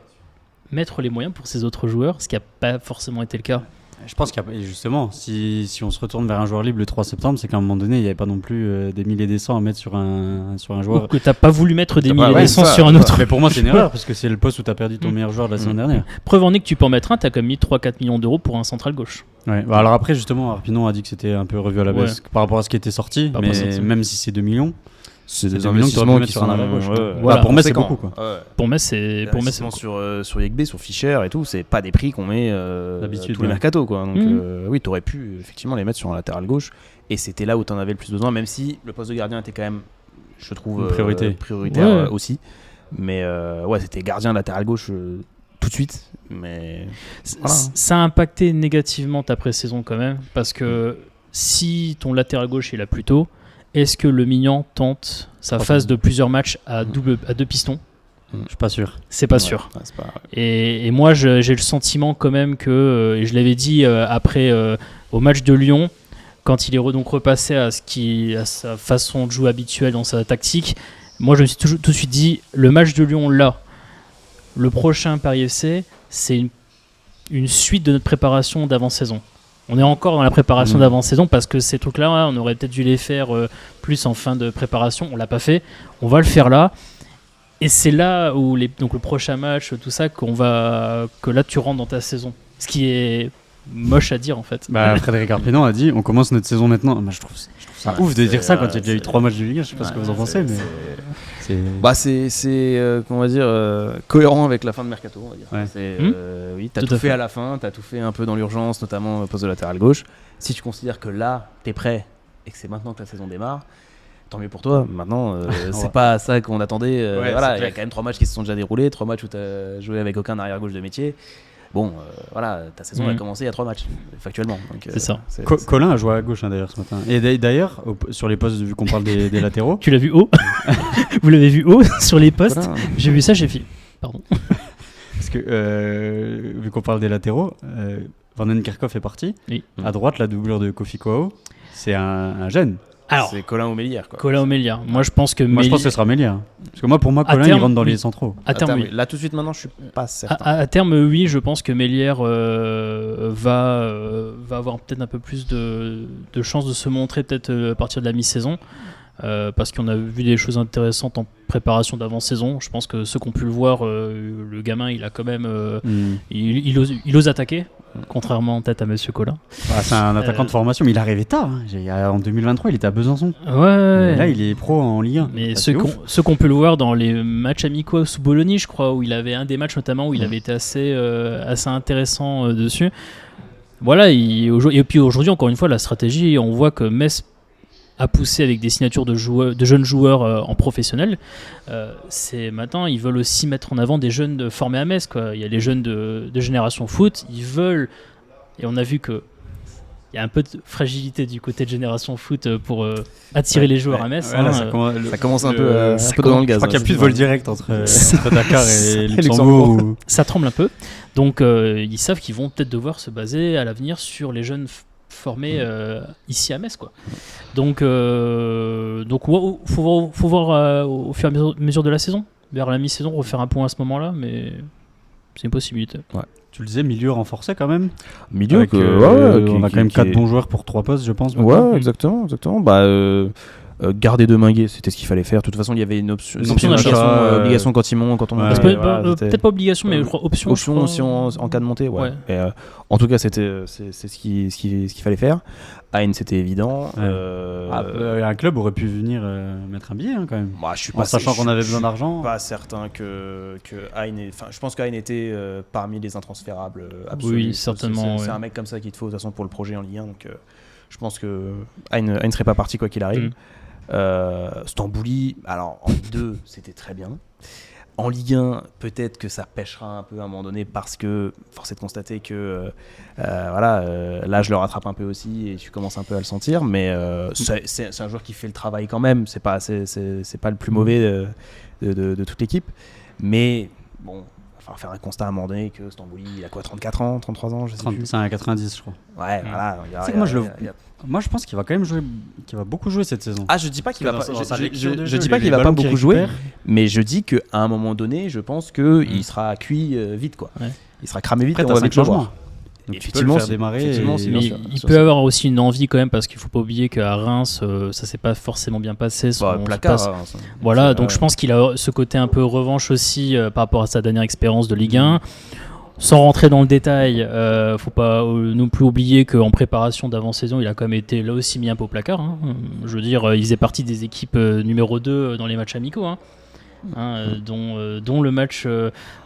mettre les moyens pour ces autres joueurs, ce qui n'a pas forcément été le cas. Je pense qu'il y a, justement, si on se retourne vers un joueur libre le 3 septembre, c'est qu'à un moment donné, il n'y avait pas non plus des milliers des cents à mettre sur un joueur. Ou que tu n'as pas voulu mettre des milliers des cents sur un autre. Mais pour moi, c'est une erreur, parce que c'est le poste où tu as perdu ton meilleur joueur de la saison dernière. Preuve en est que tu peux en mettre un, tu as quand même mis 3-4 millions d'euros pour un central gauche. Ouais. Alors après, justement, Arpinon a dit que c'était un peu revu à la baisse par rapport à ce qui était sorti, mais même si c'est 2 millions, c'est des investissements qui sont voilà, pour Metz c'est beaucoup quoi. Pour Metz c'est sur Yegbe, sur Fischer et tout, c'est pas des prix qu'on met d'habitude tous les mercato quoi. Donc oui, t'aurais pu effectivement les mettre sur un latéral gauche, et c'était là où t'en avais le plus besoin, même si le poste de gardien était quand même, je trouve, prioritaire aussi. Mais ouais, c'était gardien latéral gauche tout de suite, mais voilà. Ça a impacté négativement ta pré-saison quand même, parce que si ton latéral gauche est là plus tôt, est-ce que le Mignan tente sa phase de plusieurs matchs à 2 pistons ? Je suis pas sûr. C'est pas sûr. Et moi, j'ai le sentiment quand même que, et je l'avais dit après au match de Lyon, quand il est donc repassé à sa façon de jouer habituelle dans sa tactique, moi je me suis tout de suite dit, le match de Lyon là, le prochain Paris FC, c'est une suite de notre préparation d'avant-saison. On est encore dans la préparation d'avant-saison, parce que ces trucs-là, on aurait peut-être dû les faire plus en fin de préparation. On l'a pas fait. On va le faire là. Et c'est là où donc le prochain match, tout ça, que là tu rentres dans ta saison. Ce qui est moche à dire en fait. Frédéric Arpinon a dit, on commence notre saison maintenant. Je trouve ça ouf de dire ça quand il y a déjà eu 3 matchs de Ligue 1. Je sais pas ce que vous en pensez, mais C'est comment dire, cohérent avec la fin de mercato, on va dire. Ouais. Oui, t'as tout fait à la fin, t'as tout fait un peu dans l'urgence, notamment poste de latéral gauche. Si tu considères que là, t'es prêt et que c'est maintenant que la saison démarre, tant mieux pour toi. Maintenant, c'est pas ça qu'on attendait. Voilà, il y a quand même 3 matchs qui se sont déjà déroulés, 3 matchs où t'as joué avec aucun arrière gauche de métier. Bon, voilà, ta saison a commencé il y a 3 matchs, factuellement. Donc, c'est ça. Colin a joué à gauche d'ailleurs ce matin. Et d'ailleurs, sur les postes, vu qu'on parle des latéraux. Tu l'as vu haut. Vous l'avez vu haut sur les postes. Voilà. J'ai vu ça, j'ai fait. Pardon. Parce que, vu qu'on parle des latéraux, Van den Kerkhoff est parti. Oui. À droite, la doublure de Kofi Kouao, c'est un jeune. Alors, c'est Colin ou Mélière, quoi. Colin ou Mélière. Moi, je pense que ce sera Mélière. Parce que pour moi, Colin, il rentre dans les centraux. À terme, oui. Là, tout de suite, maintenant, je suis pas certain. À terme, oui, je pense que Mélière va avoir peut-être un peu plus de chances de se montrer peut-être à partir de la mi-saison. Parce qu'on a vu des choses intéressantes en préparation d'avant-saison. Je pense que ceux qui ont pu le voir, le gamin, il a quand même, il ose attaquer, contrairement peut-être à Monsieur Colin. C'est un attaquant de formation, mais il est arrivé tard. En 2023, il était à Besançon. Ouais. Là, il est pro en Ligue 1. Mais ceux qui ont pu le voir dans les matchs amicaux sous Bologna, je crois, où il avait un des matchs notamment où il avait été assez intéressant dessus. Voilà. Et puis aujourd'hui, encore une fois, la stratégie, on voit que Metz à pousser avec des signatures de jeunes joueurs en professionnel. C'est maintenant, ils veulent aussi mettre en avant des jeunes formés à Metz, quoi. Il y a les jeunes de Génération Foot, ils veulent, et on a vu que il y a un peu de fragilité du côté de Génération Foot pour attirer les joueurs à Metz. Ça commence un peu dans le gaz. Je crois qu'il n'y a plus de vol direct entre Dakar et Luxembourg. Ça tremble un peu. Donc ils savent qu'ils vont peut-être devoir se baser à l'avenir sur les jeunes formés ici à Metz, quoi. Donc faut voir au fur et à mesure de la saison, vers la mi-saison, refaire un point à ce moment-là, mais c'est une possibilité. Ouais. Tu le disais, milieu renforcé quand même. Milieu, avec, on a quand même 4 bons joueurs pour 3 postes, je pense. Maintenant. Ouais, exactement. Garder de Minguet, c'était ce qu'il fallait faire. De toute façon, il y avait une option obligation quand on peut-être pas obligation, mais option aussi en cas de montée. Ouais. Et, en tout cas, c'est ce qu'il fallait faire. Hein, c'était évident. Un club aurait pu venir mettre un billet quand même. Sachant qu'on avait besoin d'argent. Je suis pas certain que Hein. Je pense qu'Hein était parmi les intransférables absolus. Oui, certainement. C'est un mec comme ça qu'il te faut de toute façon pour le projet en Ligue 1. Donc, je pense que Hein serait pas parti quoi qu'il arrive. Stambouli, alors en Ligue 2 c'était très bien, en Ligue 1 peut-être que ça pêchera un peu à un moment donné parce que force est de constater que là je le rattrape un peu aussi et tu commences un peu à le sentir, mais c'est un joueur qui fait le travail quand même, c'est pas le plus mauvais de toute l'équipe, mais bon, il va faire un constat à un moment donné que Stambouli il a quoi, 34 ans, 33 ans, je sais plus. C'est un 90 je crois. Ouais, voilà. Moi je pense qu'il va quand même jouer, qu'il va beaucoup jouer cette saison. Je dis pas qu'il va pas, je dis pas qu'il va pas beaucoup jouer, mais je dis qu'à un moment donné, je pense qu'il sera cuit vite, quoi. Ouais. Il sera cramé vite. Après, on va vite le voir. Donc effectivement, faire démarrer. Il peut avoir aussi une envie quand même, parce qu'il faut pas oublier qu'à Reims, ça s'est pas forcément bien passé. Voilà, donc je pense qu'il a ce côté un peu revanche aussi par rapport à sa dernière expérience de Ligue 1. Sans rentrer dans le détail, faut pas non plus oublier qu'en préparation d'avant-saison, il a quand même été là aussi mis un peu au placard. Hein. Je veux dire, il faisait partie des équipes numéro 2 dans les matchs amicaux. Dont le match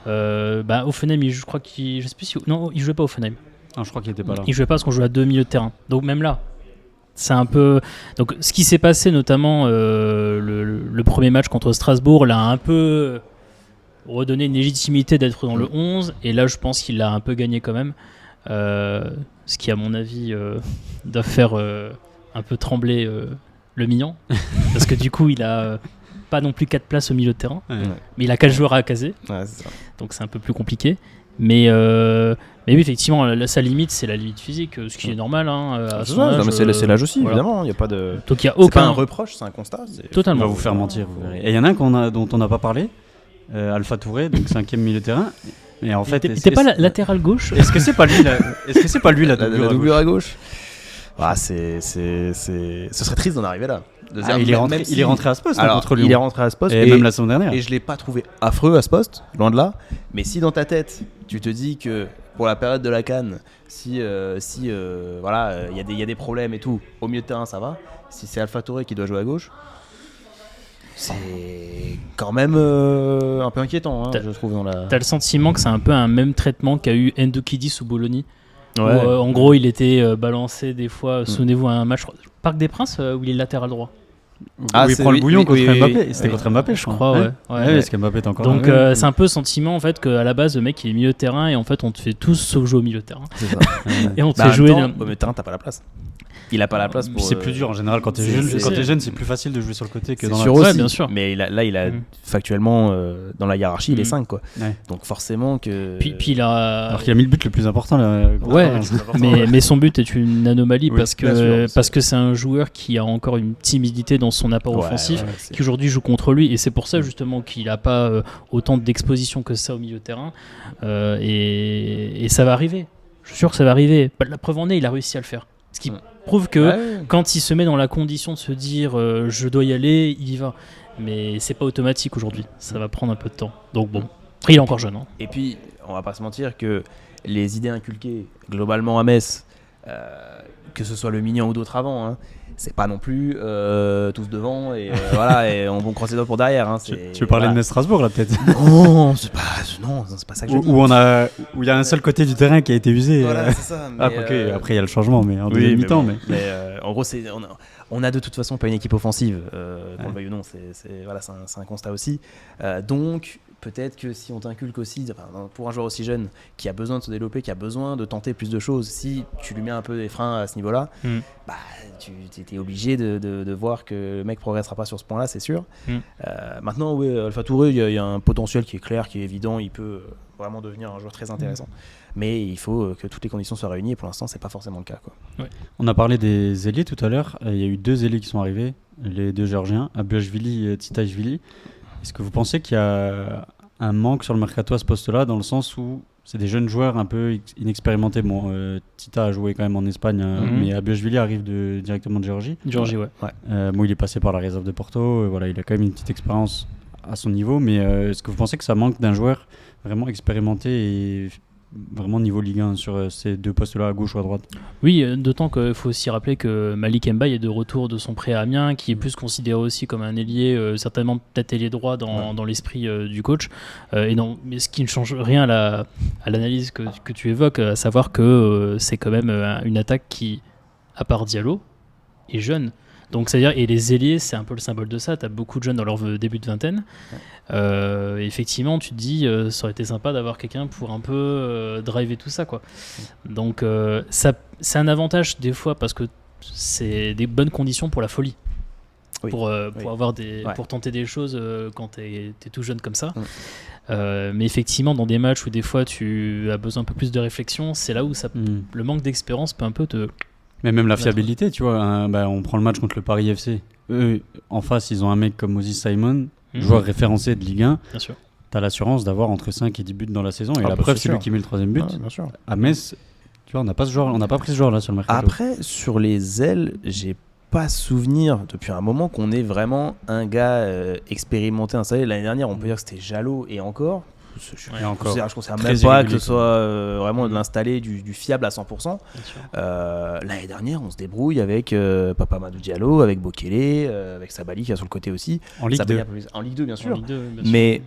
Offenheim, je crois qu'il, je sais plus si, non, il jouait pas Offenheim. Non, je crois qu'il était pas là. Il jouait pas parce qu'on jouait à 2 milieux de terrain. Donc même là, c'est un peu. Donc ce qui s'est passé notamment le premier match contre Strasbourg l'a un peu redonné une légitimité d'être dans le 11, et là je pense qu'il l'a un peu gagné quand même, ce qui à mon avis doit faire un peu trembler le Mignon, parce que du coup il a pas non plus 4 places au milieu de terrain, mais il a 4 joueurs à caser, donc c'est un peu plus compliqué, mais oui, effectivement, sa limite, c'est la limite physique, ce qui est normal. C'est l'âge aussi, évidemment. Il y a pas de. Donc il y a aucun. C'est pas un reproche, c'est un constat. Totalement. On va vous faire mentir. Et il y en a un dont on n'a pas parlé, Alpha Touré, donc 5e milieu de terrain. Et en fait, t'es pas latéral gauche. Est-ce que c'est pas lui la doublure à gauche? Ce serait triste d'en arriver là. Il est rentré à ce poste contre Lyon. Il est rentré à ce poste, et même la saison dernière. Et je l'ai pas trouvé affreux à ce poste, loin de là. Mais si dans ta tête, tu te dis que pour la période de la CAN, il y a des problèmes et tout, au milieu de terrain ça va. Si c'est Alpha Touré qui doit jouer à gauche, c'est quand même un peu inquiétant, je trouve. T'as le sentiment que c'est un peu un même traitement qu'a eu Ndokidi ou Bologna. Ouais. Où, en gros, il était balancé des fois. Souvenez-vous à un match Parc des Princes où il est latéral droit. Il prend le bouillon contre Mbappé. C'était contre Mbappé, je crois. Ouais. Parce qu'Mbappé est encore. Donc c'est un peu le sentiment en fait qu'à la base le mec il est milieu de terrain et en fait on te fait tous sauf jouer au milieu de terrain. C'est ça. Et on te fait jouer. Au milieu de terrain, t'as pas la place. Il a pas la place pour. C'est plus dur en général quand t'es jeune. Quand t'es jeune, c'est plus facile de jouer sur le côté que dans la. Ouais, bien sûr. Mais là, il a factuellement dans la hiérarchie, il est 5 quoi. Ouais. Donc forcément que. Puis il a. Alors qu'il a mis le but le plus important là. Ouais. Mais son but est une anomalie parce que c'est un joueur qui a encore une timidité dans son apport offensif, qui aujourd'hui joue contre lui et c'est pour ça justement qu'il a pas autant d'exposition que ça au milieu de terrain et ça va arriver. Je suis sûr que ça va arriver. La preuve en est, il a réussi à le faire. Ce qui prouve que quand il se met dans la condition de se dire je dois y aller, il y va. Mais c'est pas automatique aujourd'hui. Ça va prendre un peu de temps. Donc bon, il est encore jeune. Et puis, on va pas se mentir que les idées inculquées globalement à Metz, que ce soit le Mignon ou d'autres avant, c'est pas non plus tous devant et voilà et on croise les doigts pour derrière. Tu veux parler de Metz Strasbourg là peut-être? Non, c'est pas ça que je dis. Où il y a un seul côté du terrain qui a été usé. Voilà, c'est ça. Mais après il y a le changement, mais en deuxième mi-temps. Mais en gros, on a de toute façon pas une équipe offensive. Qu'on le veuille ou non, c'est un constat aussi. Donc peut-être que si on t'inculque aussi, pour un joueur aussi jeune qui a besoin de se développer, qui a besoin de tenter plus de choses, si tu lui mets un peu des freins à ce niveau-là, tu es obligé de voir que le mec progressera pas sur ce point-là, c'est sûr. Maintenant, Alpha Touré, il y a un potentiel qui est clair, qui est évident, il peut vraiment devenir un joueur très intéressant. Mais il faut que toutes les conditions soient réunies et pour l'instant, c'est pas forcément le cas, quoi. Ouais. On a parlé des ailiers tout à l'heure. Il y a eu 2 ailiers qui sont arrivés, les 2 Géorgiens, Abuashvili et Titaishvili. Est-ce que vous pensez qu'il y a un manque sur le mercato à ce poste-là, dans le sens où c'est des jeunes joueurs un peu inexpérimentés? Bon, Tita a joué quand même en Espagne, mais Abuashvili arrive directement de Géorgie. Ouais. Bon, il est passé par la réserve de Porto, voilà, il a quand même une petite expérience à son niveau, mais est-ce que vous pensez que ça manque d'un joueur vraiment expérimenté et vraiment niveau Ligue 1 sur ces 2 postes-là, à gauche ou à droite? Oui, d'autant qu'il faut aussi rappeler que Malik Mbaye est de retour de son prêt à Amiens, qui est plus considéré aussi comme un ailier, certainement peut-être ailier droit dans l'esprit du coach. Mais ce qui ne change rien à l'analyse que tu évoques, à savoir que c'est quand même une attaque qui, à part Diallo, est jeune. Donc c'est-à-dire, et les ailiers, c'est un peu le symbole de ça. Tu as beaucoup de jeunes dans leur début de vingtaine. Effectivement, tu te dis, ça aurait été sympa d'avoir quelqu'un pour un peu driver tout ça, quoi. Donc c'est un avantage des fois parce que c'est des bonnes conditions pour la folie. Pour pour tenter des choses quand t'es tout jeune comme ça. Mais effectivement, dans des matchs où des fois tu as besoin un peu plus de réflexion, c'est là où le manque d'expérience peut un peu te... Mais même la fiabilité, tu vois, on prend le match contre le Paris FC. Eux, en face, ils ont un mec comme Moses Simon, joueur référencé de Ligue 1. Bien sûr. T'as l'assurance d'avoir entre 5 et 10 buts dans la saison. Et la preuve, c'est lui qui met le 3e but. Bien sûr. À Metz, tu vois, on n'a pas pris ce joueur-là sur le mercato. Après, sur les ailes, j'ai pas souvenir depuis un moment qu'on ait vraiment un gars expérimenté, installé. L'année dernière, on peut dire que c'était Jalot et encore. Je considère même pas que ce soit vraiment de l'installer du fiable à 100%. L'année dernière, on se débrouille avec Papa Madou Diallo, avec Bokele, avec Sabali qui est sur le côté aussi. En Ligue 2. En Ligue 2, bien sûr. Mais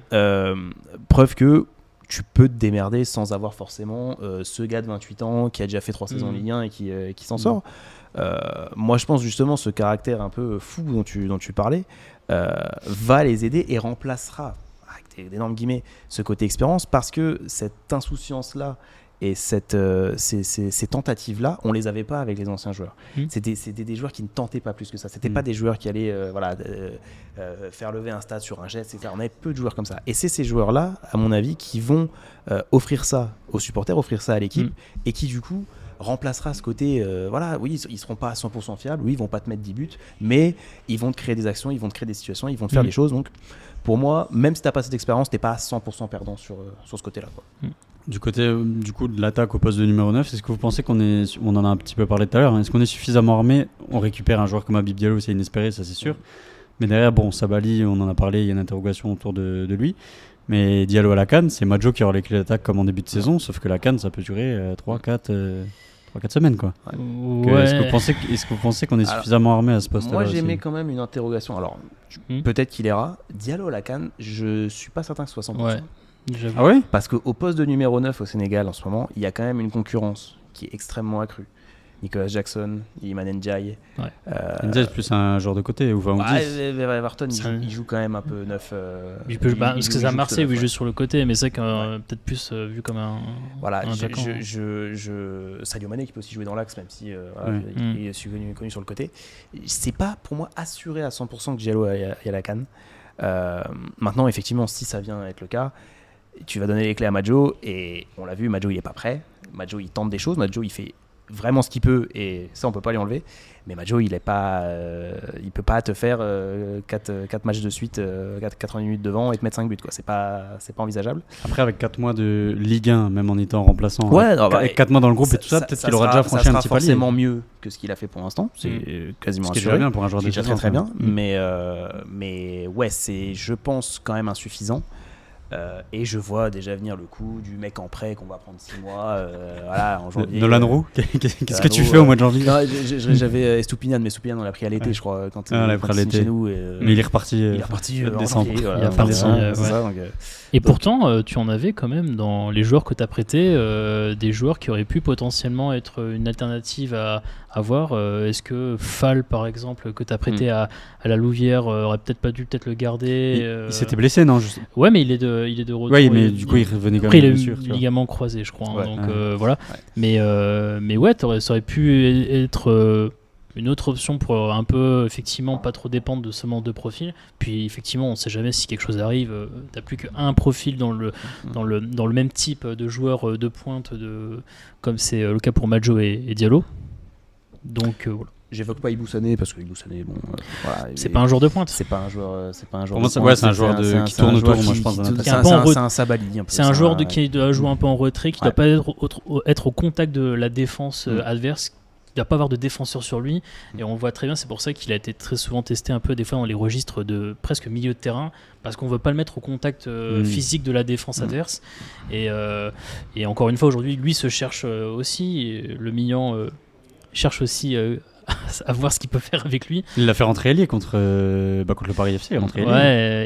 preuve que tu peux te démerder sans avoir forcément ce gars de 28 ans qui a déjà fait 3 saisons en Ligue 1 et qui s'en sort. Moi, je pense justement ce caractère un peu fou dont tu parlais va les aider et remplacera, d'énormes guillemets, ce côté expérience, parce que cette insouciance-là et ces tentatives-là, on les avait pas avec les anciens joueurs. C'était des joueurs qui ne tentaient pas plus que ça. C'était pas des joueurs qui allaient faire lever un stade sur un geste, etc. On avait peu de joueurs comme ça. Et c'est ces joueurs-là, à mon avis, qui vont offrir ça aux supporters, offrir ça à l'équipe, et qui du coup remplacera ce côté, ils seront pas à 100% fiables, oui, ils vont pas te mettre 10 buts, mais ils vont te créer des actions, ils vont te créer des situations, ils vont te faire des choses. Donc pour moi, même si t'as pas cette expérience, t'es pas à 100% perdant sur ce côté-là, quoi. Du côté du coup de l'attaque au poste de numéro 9, est-ce que vous pensez on en a un petit peu parlé tout à l'heure, est-ce qu'on est suffisamment armé? On récupère un joueur comme Habib Diallo, c'est inespéré, ça c'est sûr. Mais derrière, Sabali, on en a parlé, il y a une interrogation autour de lui. Mais Diallo à la CAN, c'est Madjo qui aura les clés d'attaque comme en début de saison, sauf que la CAN, ça peut durer 3, 4, 3-4 semaines, quoi. Ouais. Est-ce que vous pensez qu'on est suffisamment armé à ce poste-là? Moi, j'ai mis quand même une interrogation. Alors, peut-être qu'il ira. Diallo à la CAN, je suis pas certain que ce soit 100%. Ouais. Ah ouais? Parce qu'au poste de numéro 9 au Sénégal, en ce moment, il y a quand même une concurrence qui est extrêmement accrue. Nicolas Jackson, Iliman Ndiaye. Ndiaye, c'est plus un joueur de côté, ou 20 ou 10. Everton, il joue quand même un peu 9. Parce que c'est à Marseille où il joue sur le côté, mais c'est peut-être plus vu comme un. Voilà, un attaquant. Sadio Mané qui peut aussi jouer dans l'axe, même si il est connu sur le côté. C'est pas pour moi assuré à 100% que Diallo aille à la CAN. Maintenant, effectivement, si ça vient être le cas, tu vas donner les clés à Madjo, et on l'a vu, Madjo il est pas prêt. Madjo il tente des choses, Madjo il fait vraiment ce qu'il peut, et ça on peut pas lui enlever, mais Madjo il peut pas te faire 4 matchs de suite, 80 minutes devant et te mettre 5 buts, quoi. C'est pas envisageable. Après, avec 4 mois de Ligue 1, même en étant remplaçant, avec 4 mois dans le groupe et tout ça, peut-être qu'il aura déjà franchi un petit palier. Ça sera forcément mieux que ce qu'il a fait pour l'instant, c'est quasiment assuré. Ce qui est bien pour un joueur de déjà très bien, mais ouais, c'est, je pense, quand même insuffisant. Et je vois déjà venir le coup du mec en prêt qu'on va prendre 6 mois voilà, en janvier. Nolan Roux, qu'est-ce que tu fais au mois de janvier? J'avais Estupiñán, mais Estupiñán on l'a pris à l'été, je crois, quand il est chez nous. Mais il est reparti en décembre. Janvier, Et pourtant, tu en avais quand même dans les joueurs que tu as prêtés, des joueurs qui auraient pu potentiellement être une alternative à voir. Est-ce que Fall, par exemple, que tu as prêté à la Louvière, aurait peut-être pas dû le garder Il s'était blessé, non? Ouais, mais il est de retour. Ouais, mais du coup, il revenait quand même. Après, il a le ligament croisé, je crois. Donc voilà. Mais ouais, ça aurait pu être une autre option pour un peu, effectivement, pas trop dépendre de ce manque de profil. Puis effectivement, on sait jamais si quelque chose arrive. T'as plus qu'un profil dans le même type de joueur de pointe, comme c'est le cas pour Madjo et Diallo. Donc voilà. J'évoque pas Ibou Sané parce que Ibou Sané, c'est pas un joueur de pointe. C'est pas un joueur. Pour moi, c'est un joueur qui tourne autour. Moi, je pense. C'est un Sabali. C'est un joueur qui doit jouer un peu en retrait, qui doit pas être au contact de la défense adverse. Il ne doit pas avoir de défenseur sur lui, et on voit très bien, c'est pour ça qu'il a été très souvent testé un peu des fois dans les registres de presque milieu de terrain, parce qu'on ne veut pas le mettre au contact physique de la défense adverse. Et encore une fois, aujourd'hui, lui se cherche aussi, et le Milan cherche aussi à voir ce qu'il peut faire avec lui. Il l'a fait rentrer ailier contre le Paris FC.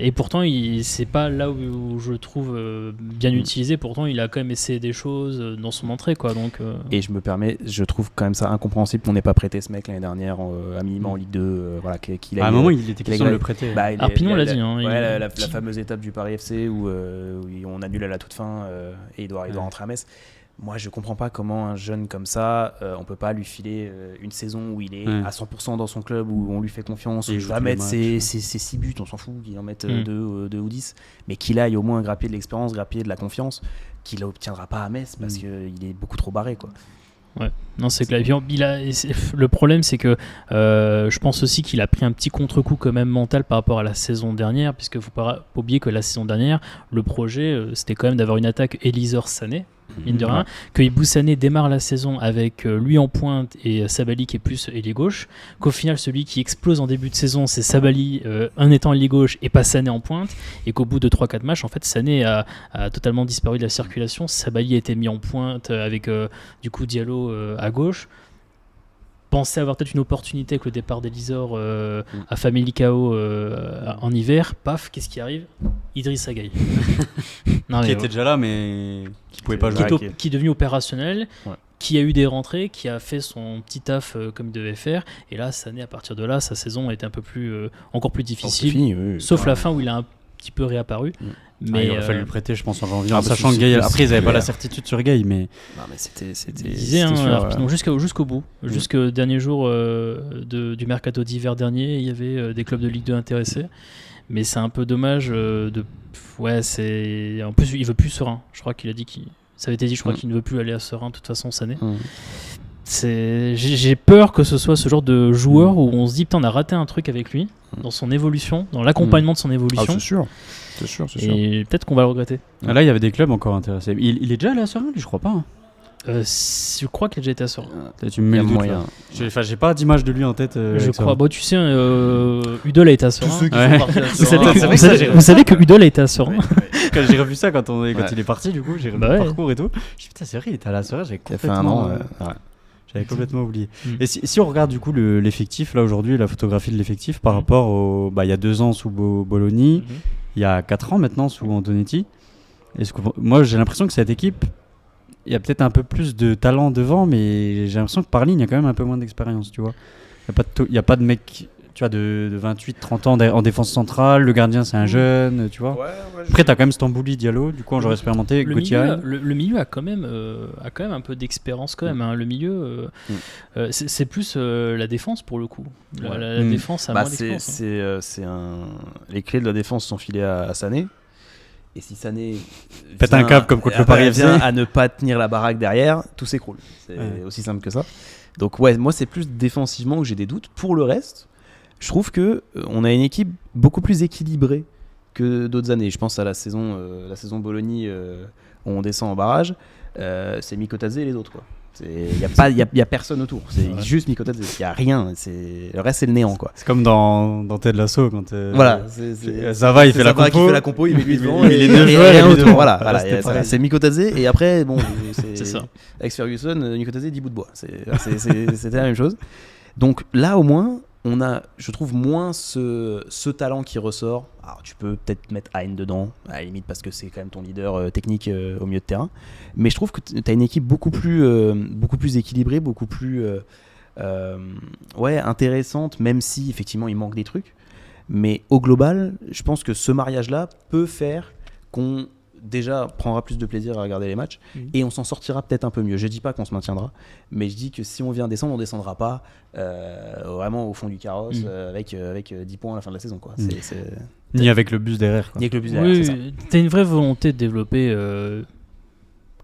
Et pourtant, c'est pas là où je le trouve bien utilisé. Pourtant, il a quand même essayé des choses dans son entrée, quoi. Donc, Et je trouve quand même ça incompréhensible qu'on n'ait pas prêté ce mec l'année dernière à minimum en Ligue 2. Qu'il à un moment, il était question de le prêter. Arpignon l'a dit. La fameuse étape du Paris FC où on annule à la toute fin et il doit rentrer à Metz. Moi, je comprends pas comment un jeune comme ça, on peut pas lui filer une saison où il est à 100% dans son club, où on lui fait confiance, où il va mettre ses 6 buts, on s'en fout, qu'il en mette 2 ou 10, mais qu'il aille au moins grappiller de l'expérience, grappiller de la confiance, qu'il n'obtiendra pas à Metz parce qu'il est beaucoup trop barré, quoi. Ouais, non, c'est clair. Le problème, c'est que je pense aussi qu'il a pris un petit contre-coup quand même mental par rapport à la saison dernière, puisque faut pas oublier que la saison dernière, le projet, c'était quand même d'avoir une attaque Elisor-Sané, mine de rien, que Ibou Sané démarre la saison avec lui en pointe et Sabali qui est plus ailier gauche, qu'au final celui qui explose en début de saison c'est Sabali en étant ailier gauche et pas Sané en pointe, et qu'au bout de 3-4 matchs en fait Sané a totalement disparu de la circulation. Sabali a été mis en pointe avec du coup Diallo à gauche. Pensait avoir peut-être une opportunité avec le départ d'Elisor à Famalicão en hiver. Paf, qu'est-ce qui arrive? Idriss Gueye. Qui était déjà là, mais qui pouvait pas jouer. Qui est devenu opérationnel, qui a eu des rentrées, qui a fait son petit taf comme il devait faire. Et là, Sané, à partir de là, sa saison était un peu encore plus difficile. Sauf la fin où il a un petit peu réapparu. Mais il aurait fallu le prêter, je pense, en janvier, en sachant que Gueye, après ils n'avaient pas la certitude sur Gueye, mais c'était il disait jusqu'au bout, jusqu'au dernier jour du mercato d'hiver dernier, il y avait des clubs de Ligue 2 intéressés, mais c'est un peu dommage en plus il veut plus Serein, je crois qu'il a dit ça avait été dit, je crois qu'il ne veut plus aller à Serein de toute façon cette année. J'ai peur que ce soit ce genre de joueur où on se dit putain, on a raté un truc avec lui dans son évolution, dans l'accompagnement de son évolution. C'est sûr. Et peut-être qu'on va le regretter. Là, il y avait des clubs encore intéressés. Il est déjà allé à Serein, lui, je crois pas. Je crois qu'il a déjà été à Serein. Tu me mets le doute, là. J'ai pas d'image de lui en tête. Je crois. Bon, tu sais, Udol a été à Serein. Tous ceux qui sont partis à Serein. Vous savez que Udol a été à Serein. Quand j'ai revu ça, quand il est parti, du coup, j'ai revu le parcours et tout. Je me suis dit, putain, c'est vrai, il était allé à Serein, j'ai fait un an. J'avais complètement oublié. Et si on regarde du coup l'effectif, là aujourd'hui, la photographie de l'effectif par rapport au. Il y a 2 ans sous Bologna, il y a 4 ans maintenant sous Antonetti. Moi j'ai l'impression que cette équipe, il y a peut-être un peu plus de talent devant, mais j'ai l'impression que par ligne, il y a quand même un peu moins d'expérience, tu vois. Il n'y a pas de mec. Tu vois, de 28-30 ans en défense centrale, le gardien c'est un jeune, tu vois. Après t'as quand même Stambouli, Diallo, du coup j'aurais expérimenté, Gauthier. Le milieu a quand même un peu d'expérience quand même. Hein. Le milieu, c'est plus la défense pour le coup. La défense a moins d'expérience. Les clés de la défense sont filées à Sané. Et si Sané pète un câble comme contre le Paris FC, à ne pas tenir la baraque derrière, tout s'écroule. C'est aussi simple que ça. Donc moi c'est plus défensivement que j'ai des doutes. Pour le reste, je trouve qu'on a une équipe beaucoup plus équilibrée que d'autres années. Je pense à la saison Bologna où on descend en barrage. C'est Mikotadze et les autres. Il n'y a personne autour. C'est juste Mikotadze. Il n'y a rien. Le reste, c'est le néant. Quoi. C'est comme dans Ted Lasso. Quand voilà. Zava, il fait la compo. Il met lui devant. Il est deux joueurs. Rien autour. Voilà. C'est Mikotadze. Et après, c'est ça. Avec Ferguson, Mikotadze, 10 bouts de bois. C'était la même chose. Donc là, au moins, on a, je trouve, moins ce talent qui ressort. Alors, tu peux peut-être mettre Hein dedans, à la limite, parce que c'est quand même ton leader technique au milieu de terrain. Mais je trouve que tu as une équipe beaucoup plus équilibrée, beaucoup plus intéressante, même si, effectivement, il manque des trucs. Mais au global, je pense que ce mariage-là peut faire qu'on déjà prendra plus de plaisir à regarder les matchs et on s'en sortira peut-être un peu mieux. Je dis pas qu'on se maintiendra, mais je dis que si on vient descendre, on descendra pas vraiment au fond du carrosse avec 10 points à la fin de la saison. Quoi. Ni avec le bus derrière. Quoi. Ni avec le bus derrière, c'est ça. T'as une vraie volonté de développer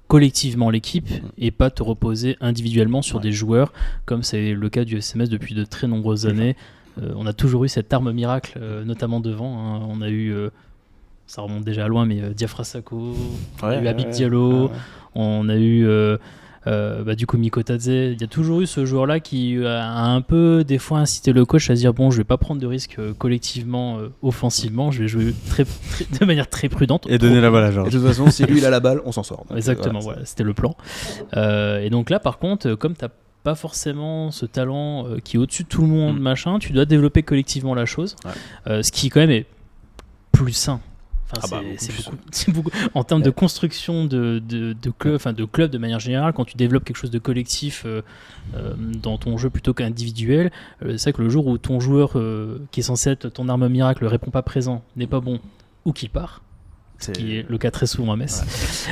collectivement l'équipe et pas te reposer individuellement sur des joueurs, comme c'est le cas du SMS depuis de très nombreuses années. On a toujours eu cette arme miracle, notamment devant. Hein. On a eu... ça remonte déjà loin, mais Diafra Sakho, on a eu Habib Diallo, on a eu du coup Mikotadze. Il y a toujours eu ce joueur-là qui a un peu des fois incité le coach à se dire bon, je vais pas prendre de risques collectivement, offensivement, je vais jouer de manière très prudente. Et donner la balle à Georges. De toute façon, si lui il a la balle, on s'en sort. Donc, exactement, voilà, c'était le plan. Et donc là, par contre, comme tu n'as pas forcément ce talent qui est au-dessus de tout le monde, machin, tu dois développer collectivement la chose, ce qui quand même est plus sain. Enfin, c'est beaucoup. En termes de construction de club de manière générale, quand tu développes quelque chose de collectif dans ton jeu plutôt qu'individuel, c'est vrai que le jour où ton joueur qui est censé être ton arme miracle répond pas présent, n'est pas bon ou qu'il part, ce qui est le cas très souvent à Metz.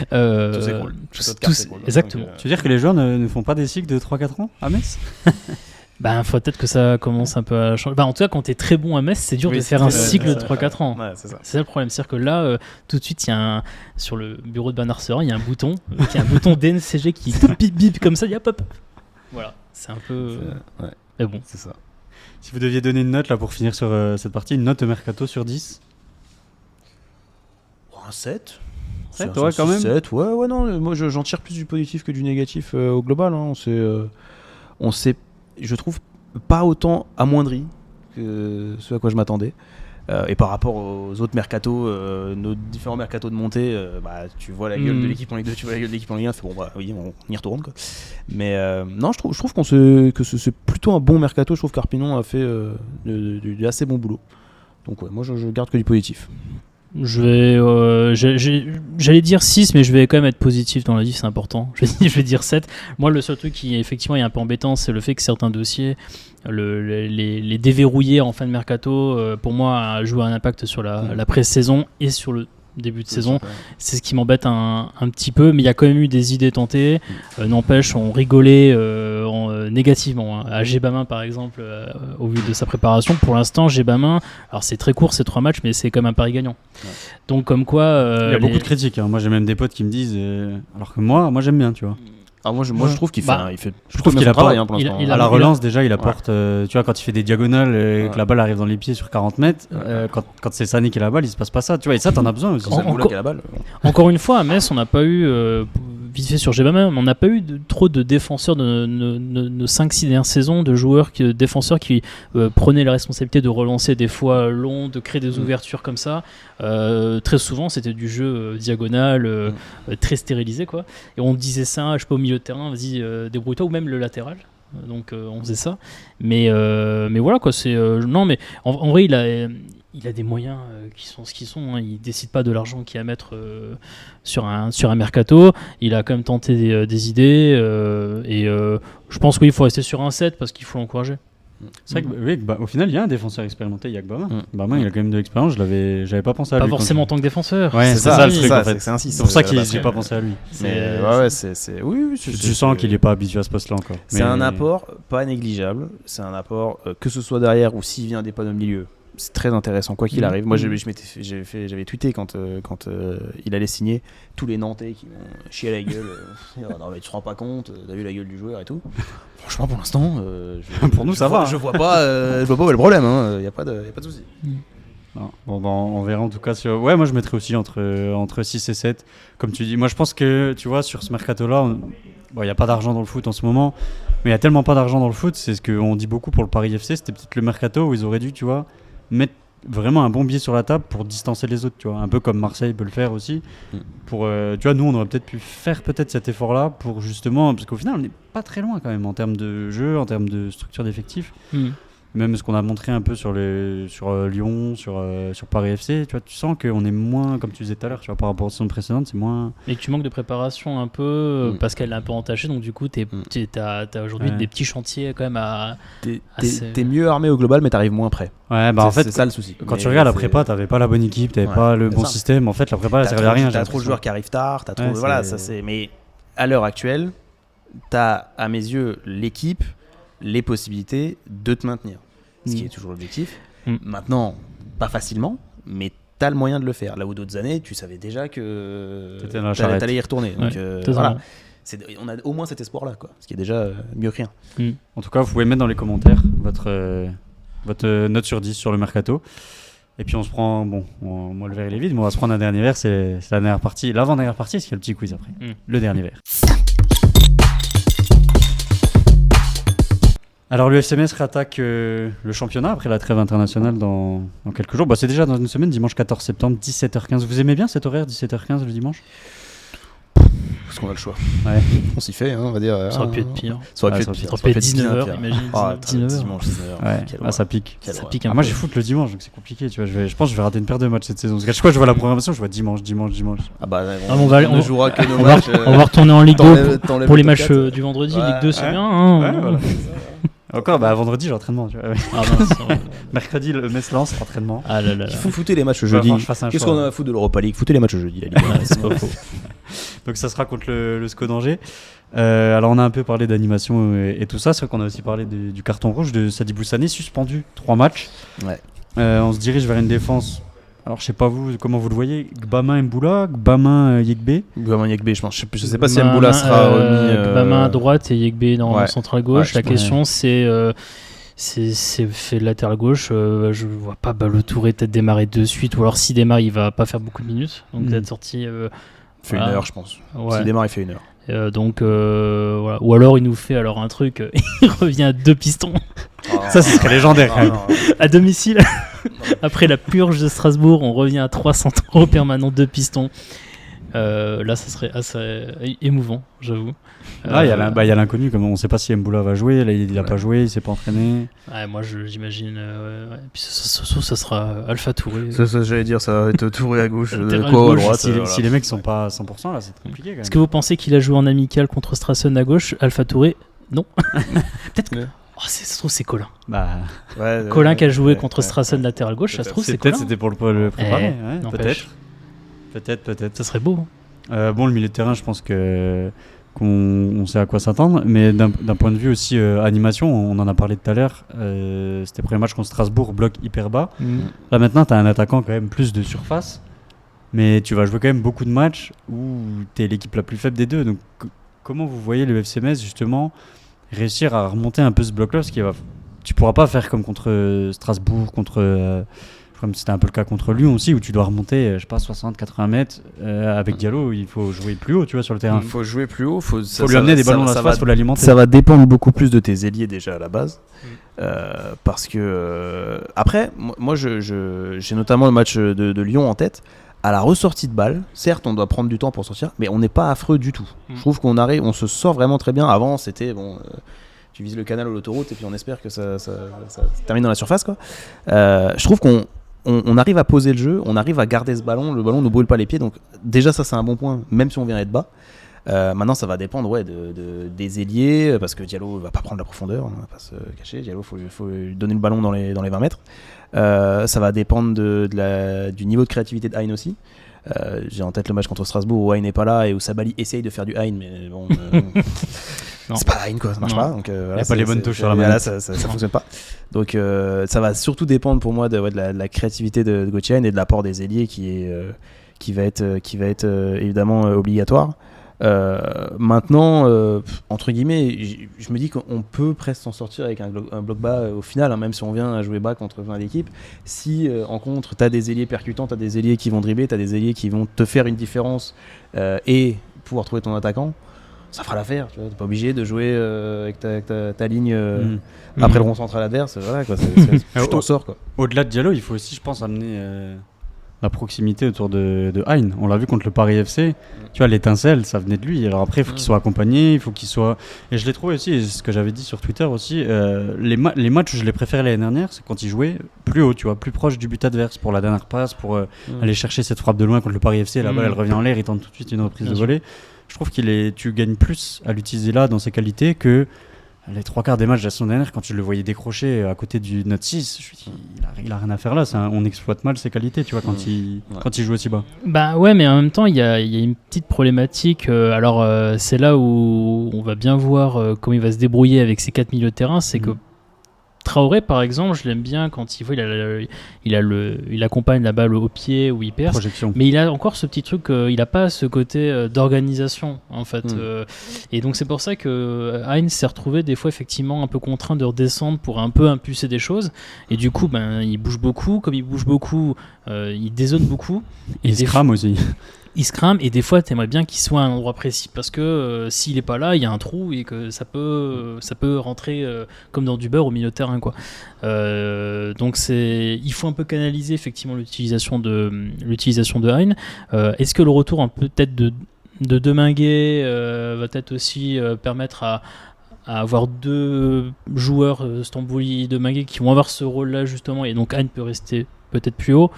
Tout s'écroule. Exactement. Tu veux dire que les joueurs ne font pas des cycles de 3-4 ans à Metz? Faut peut-être que ça commence un peu à changer. En tout cas, quand tu es très bon à Metz, c'est dur de faire un cycle de 3-4 ans. Ouais, c'est ça le problème. C'est-à-dire que là, tout de suite, sur le bureau de Bernard Serin, il y a un bouton, DNCG qui bip bip comme ça, il y a pop. Voilà, c'est un peu. Mais bon, c'est ça. Si vous deviez donner une note là pour finir sur cette partie, une note au mercato sur 10? Un 7. 7, ouais, quand même. 7, ouais, non. Moi, j'en tire plus du positif que du négatif au global. Hein. On s'est, je trouve, pas autant amoindri que ce à quoi je m'attendais. Et par rapport aux autres mercatos, nos différents mercatos de montée, tu vois la gueule de l'équipe en Ligue 2, tu vois la gueule de l'équipe en Ligue 1, c'est bon, oui, on y retourne. Quoi. Mais non, je trouve que c'est plutôt un bon mercato. Je trouve qu'Arpinon a fait du assez bon boulot. Donc, ouais, moi, je garde que du positif. J'allais dire 6, mais je vais quand même être positif dans la vie, c'est important. Je vais dire 7. Moi, le seul truc qui effectivement est un peu embêtant, c'est le fait que certains dossiers, les déverrouiller en fin de mercato, pour moi, a joué un impact sur la pré-saison et sur le début de saison. C'est ce qui m'embête un petit peu, mais il y a quand même eu des idées tentées. N'empêche, on rigolait négativement. À Gébamin, par exemple, au vu de sa préparation. Pour l'instant, Gébamin, alors c'est très court, c'est 3 matchs, mais c'est comme un pari gagnant. Ouais. Donc, comme quoi. Il y a beaucoup de critiques. Hein. Moi, j'ai même des potes qui me disent. Alors que moi j'aime bien, tu vois. Alors moi je trouve qu'il fait je trouve qu'il apporte pour l'instant. À la relance déjà il apporte tu vois, quand il fait des diagonales que la balle arrive dans les pieds sur 40 mètres quand c'est Sané qui a la balle, il se passe pas ça, tu vois, et ça t'en as besoin aussi. Encore une fois à Metz on n'a pas eu vite fait sur Gbama, mais on n'a pas eu trop de défenseurs de nos 5-6 dernières saisons, de joueurs, défenseurs qui prenaient la responsabilité de relancer des fois long, de créer des ouvertures comme ça. Très souvent, c'était du jeu diagonal, très stérilisé, quoi. Et on disait ça, je sais pas, au milieu de terrain, vas-y, débrouille-toi, ou même le latéral. Donc on faisait ça. Mais voilà, quoi. Non, mais en vrai, il a des moyens qui sont ce qu'ils sont. Hein. Il décide pas de l'argent qu'il y a à mettre sur un mercato. Il a quand même tenté des idées. Et je pense qu'il faut rester sur un 7 parce qu'il faut l'encourager. C'est vrai qu'au final, il y a un défenseur expérimenté, il y a Gbama. Gbama, il a quand même de l'expérience, j'avais pas pensé à lui. Pas forcément en tant que défenseur. Ouais, c'est ça le truc en fait. C'est pour ça que j'ai pas pensé à lui. Mais oui, tu sens qu'il est pas habitué à ce poste-là encore. C'est un apport pas négligeable. C'est un apport que ce soit derrière ou s'il vient des pannes au milieu. C'est très intéressant, quoi qu'il arrive. Moi, j'avais tweeté quand il allait signer tous les Nantais qui m'ont chié à la gueule. Non, mais tu te rends pas compte, t'as vu la gueule du joueur et tout. Franchement, pour l'instant, pour nous, ça va. Je vois pas où est le problème. Il y a pas de souci. Non. Bon, on verra en tout cas. Ouais, moi, je mettrais aussi entre 6 et 7. Comme tu dis, moi, je pense que, tu vois, sur ce mercato-là, il n'y a pas d'argent dans le foot en ce moment. Mais il n'y a tellement pas d'argent dans le foot. C'est ce qu'on dit beaucoup pour le Paris FC. C'était peut-être le mercato où ils auraient dû, tu vois, mettre vraiment un bon billet sur la table pour distancer les autres, tu vois, un peu comme Marseille peut le faire aussi. Pour tu vois, nous on aurait peut-être pu faire cet effort-là pour justement, parce qu'au final on n'est pas très loin quand même en termes de jeu, en termes de structure d'effectifs. Même ce qu'on a montré un peu sur Lyon, sur Paris FC, tu vois, tu sens qu'on est moins, comme tu disais tout à l'heure, tu vois, par rapport aux saisons précédentes, c'est moins. Et que tu manques de préparation un peu parce qu'elle est un peu entachée, donc du coup t'as aujourd'hui des petits chantiers quand même à. T'es mieux armé au global, mais t'arrives moins prêt. Ouais, en fait, c'est ça le souci. Quand tu regardes la prépa, t'avais pas la bonne équipe, t'avais pas le bon système. En fait, la prépa, ça servait à rien. T'as trop de joueurs qui arrivent tard, voilà, ça c'est. Mais à l'heure actuelle, t'as à mes yeux l'équipe, les possibilités de te maintenir. Ce qui est toujours l'objectif. Maintenant, pas facilement, mais t'as le moyen de le faire. Là où d'autres années, tu savais déjà que t'allais y retourner. Donc voilà. On a au moins cet espoir-là, quoi. Ce qui est déjà mieux que rien. En tout cas, vous pouvez mettre dans les commentaires votre note sur 10 sur le mercato. Et puis on se prend, moi le verre il est vide, mais on va se prendre un dernier verre, c'est la dernière partie, l'avant-dernière partie, parce qu'il y a le petit quiz après. Le dernier verre. Alors le FCMS réattaque le championnat après la trêve internationale dans quelques jours. C'est déjà dans une semaine, dimanche 14 septembre, 17h15. Vous aimez bien cet horaire, 17h15 le dimanche ? Parce qu'on a le choix. Ouais. On s'y fait, on va dire. Ça aurait pu être pire. Ça aurait pu être 19h, imagine. 19h. Dimanche 19h. Ouais. Ça pique. Ça pique un peu. Moi j'ai foot le dimanche, donc c'est compliqué. Tu vois, je pense que je vais rater une paire de matchs cette saison. Parce qu'à chaque fois que je vois la programmation, je vois dimanche. Ah bah, on jouera que nos matchs. On va retourner en Ligue 2 pour les matchs du vendredi. Ligue 2, c'est bien. Ouais, voilà. Encore, vendredi j'ai entraînement. Tu vois. Mercredi, le Metz lance entraînement. Ah là là. Il faut fouter les matchs jeudi. Qu'est-ce qu'on a à foutre de l'Europa League ? Foutez les matchs jeudi, la Ligue. C'est pas faux. Donc ça sera contre le SCO d'Angers. Alors on a un peu parlé d'animation et tout ça. C'est vrai qu'on a aussi parlé du carton rouge de Sadibou Sané, suspendu 3 matchs. Ouais. On se dirige vers une défense. Alors je sais pas vous comment vous le voyez. Gbama Mboula, Gbama Yekbe. Gbama Yekbe, je pense. Je sais pas si Mboula sera remis. Gbama à droite et Yekbe dans central gauche. La question c'est fait latéral gauche. Je vois pas Ballo-Touré peut-être démarrer de suite, ou alors s'il démarre il va pas faire beaucoup de minutes. Donc peut-être sorti. Il fait 1 heure, je pense. Ouais. S'il démarre, il fait 1 heure. Donc voilà. Ou alors il nous fait un truc, il revient à 2 pistons. Ça, ce serait légendaire quand même. À domicile, après la purge de Strasbourg, on revient à 3 centraux permanents 2 pistons. Là, ça serait assez émouvant, j'avoue. Il y a l'inconnu, comme on ne sait pas si Mboula va jouer. Là, il n'a pas joué, il ne s'est pas entraîné. Ouais, moi, j'imagine. Puis ça sera Alpha Touré. Ça, j'allais dire, ça va être Touré à gauche, à droite. Si les mecs ne sont pas à 100%, là, c'est compliqué quand même. Est-ce que vous pensez qu'il a joué en amical contre Strassen à gauche, Alpha Touré ? Non. Peut-être que. Ça se trouve, c'est Colin. Colin qui a joué contre Strassen latéral gauche, ça se trouve, c'est Colin. Peut-être c'était pour le préparer. Peut-être. Ça serait beau. Le milieu de terrain, je pense qu'on sait à quoi s'attendre. Mais d'un point de vue aussi animation, on en a parlé tout à l'heure. C'était le premier match contre Strasbourg, bloc hyper bas. Là maintenant, tu as un attaquant quand même plus de surface. Mais tu vas jouer quand même beaucoup de matchs où tu es l'équipe la plus faible des deux. Donc comment vous voyez le FC Metz justement réussir à remonter un peu ce bloc-là, parce tu pourras pas faire comme contre Strasbourg, contre Comme c'était un peu le cas contre Lyon aussi, où tu dois remonter, je sais pas, 60-80 mètres. Avec Diallo, il faut jouer plus haut, tu vois, sur le terrain. Il faut jouer plus haut, faut lui amener des ballons dans la surface, faut l'alimenter. Ça va dépendre beaucoup plus de tes ailiers déjà à la base. Parce que après, moi j'ai notamment le match de Lyon en tête. À la ressortie de balle, certes on doit prendre du temps pour sortir, mais on n'est pas affreux du tout. Je trouve on se sort vraiment très bien. Avant c'était tu vises le canal ou l'autoroute et puis on espère que ça termine dans la surface, quoi. Je trouve qu'on arrive à poser le jeu, on arrive à garder ce ballon, le ballon ne brûle pas les pieds, donc déjà ça c'est un bon point, même si on vient être bas. Maintenant ça va dépendre des ailiers, parce que Diallo va pas prendre la profondeur, on va pas se cacher. Diallo faut lui donner le ballon dans les 20 mètres. Ça va dépendre du niveau de créativité de Hein aussi. J'ai en tête le match contre Strasbourg où Hein n'est pas là et où Sabali essaye de faire du Hein, mais bon c'est pas Hein, quoi, ça marche pas. Donc, voilà, il n'y a pas les bonnes touches sur la manette. Ça fonctionne pas. Donc ça va surtout dépendre pour moi de la créativité de Gauthier Hein et de l'apport des ailiers qui va être évidemment obligatoire. Maintenant, entre guillemets, je me dis qu'on peut presque s'en sortir avec un bloc bas au final, hein, même si on vient à jouer bas contre 20 équipes. Si en contre, tu as des ailiers percutants, tu as des ailiers qui vont dribbler, tu as des ailiers qui vont te faire une différence et pouvoir trouver ton attaquant, ça fera l'affaire. Tu n'es pas obligé de jouer avec ta ligne après le rond central adverse. Voilà, quoi, tu t'en sors, quoi. Au-delà de Diallo, il faut aussi, je pense, amener la proximité autour de Hein. On l'a vu contre le Paris FC, tu vois, l'étincelle, ça venait de lui. Alors après, il faut qu'il soit accompagné, il faut qu'il soit... Et je l'ai trouvé aussi, et c'est ce que j'avais dit sur Twitter aussi, les matchs où je l'ai préféré l'année dernière, c'est quand il jouait plus haut, tu vois, plus proche du but adverse pour la dernière passe, pour aller chercher cette frappe de loin contre le Paris FC. La balle, elle revient en l'air, il tente tout de suite une reprise de volée. Je trouve tu gagnes plus à l'utiliser là, dans ses qualités, que les 3/4 des matchs de la saison dernière, quand tu le voyais décrocher à côté du Note 6, je me dis, il a rien à faire là. On exploite mal ses qualités, tu vois, quand il joue aussi bas. Bah ouais, mais en même temps, il y a une petite problématique. C'est là où on va bien voir comment il va se débrouiller avec ses 4 milieux de terrain. C'est que Traoré, par exemple, je l'aime bien quand il accompagne la balle au pied où il perce. Projection. Mais il a encore ce petit truc, il n'a pas ce côté d'organisation, en fait. Et donc c'est pour ça que Hein s'est retrouvé des fois effectivement un peu contraint de redescendre pour un peu impulser des choses. Et du coup, il bouge beaucoup. Comme il bouge beaucoup, il dézone beaucoup. Et il se crame aussi. Il se crame et des fois t'aimerais bien qu'il soit à un endroit précis parce que s'il est pas là il y a un trou et que ça peut rentrer comme dans du beurre au milieu de terrain, quoi. Donc il faut un peu canaliser effectivement l'utilisation de Hein. Est-ce que le retour peut-être de Deminguet va peut-être aussi permettre à avoir 2 joueurs Stambouli et Deminguet qui vont avoir ce rôle là justement, et donc Hein peut rester peut-être plus haut,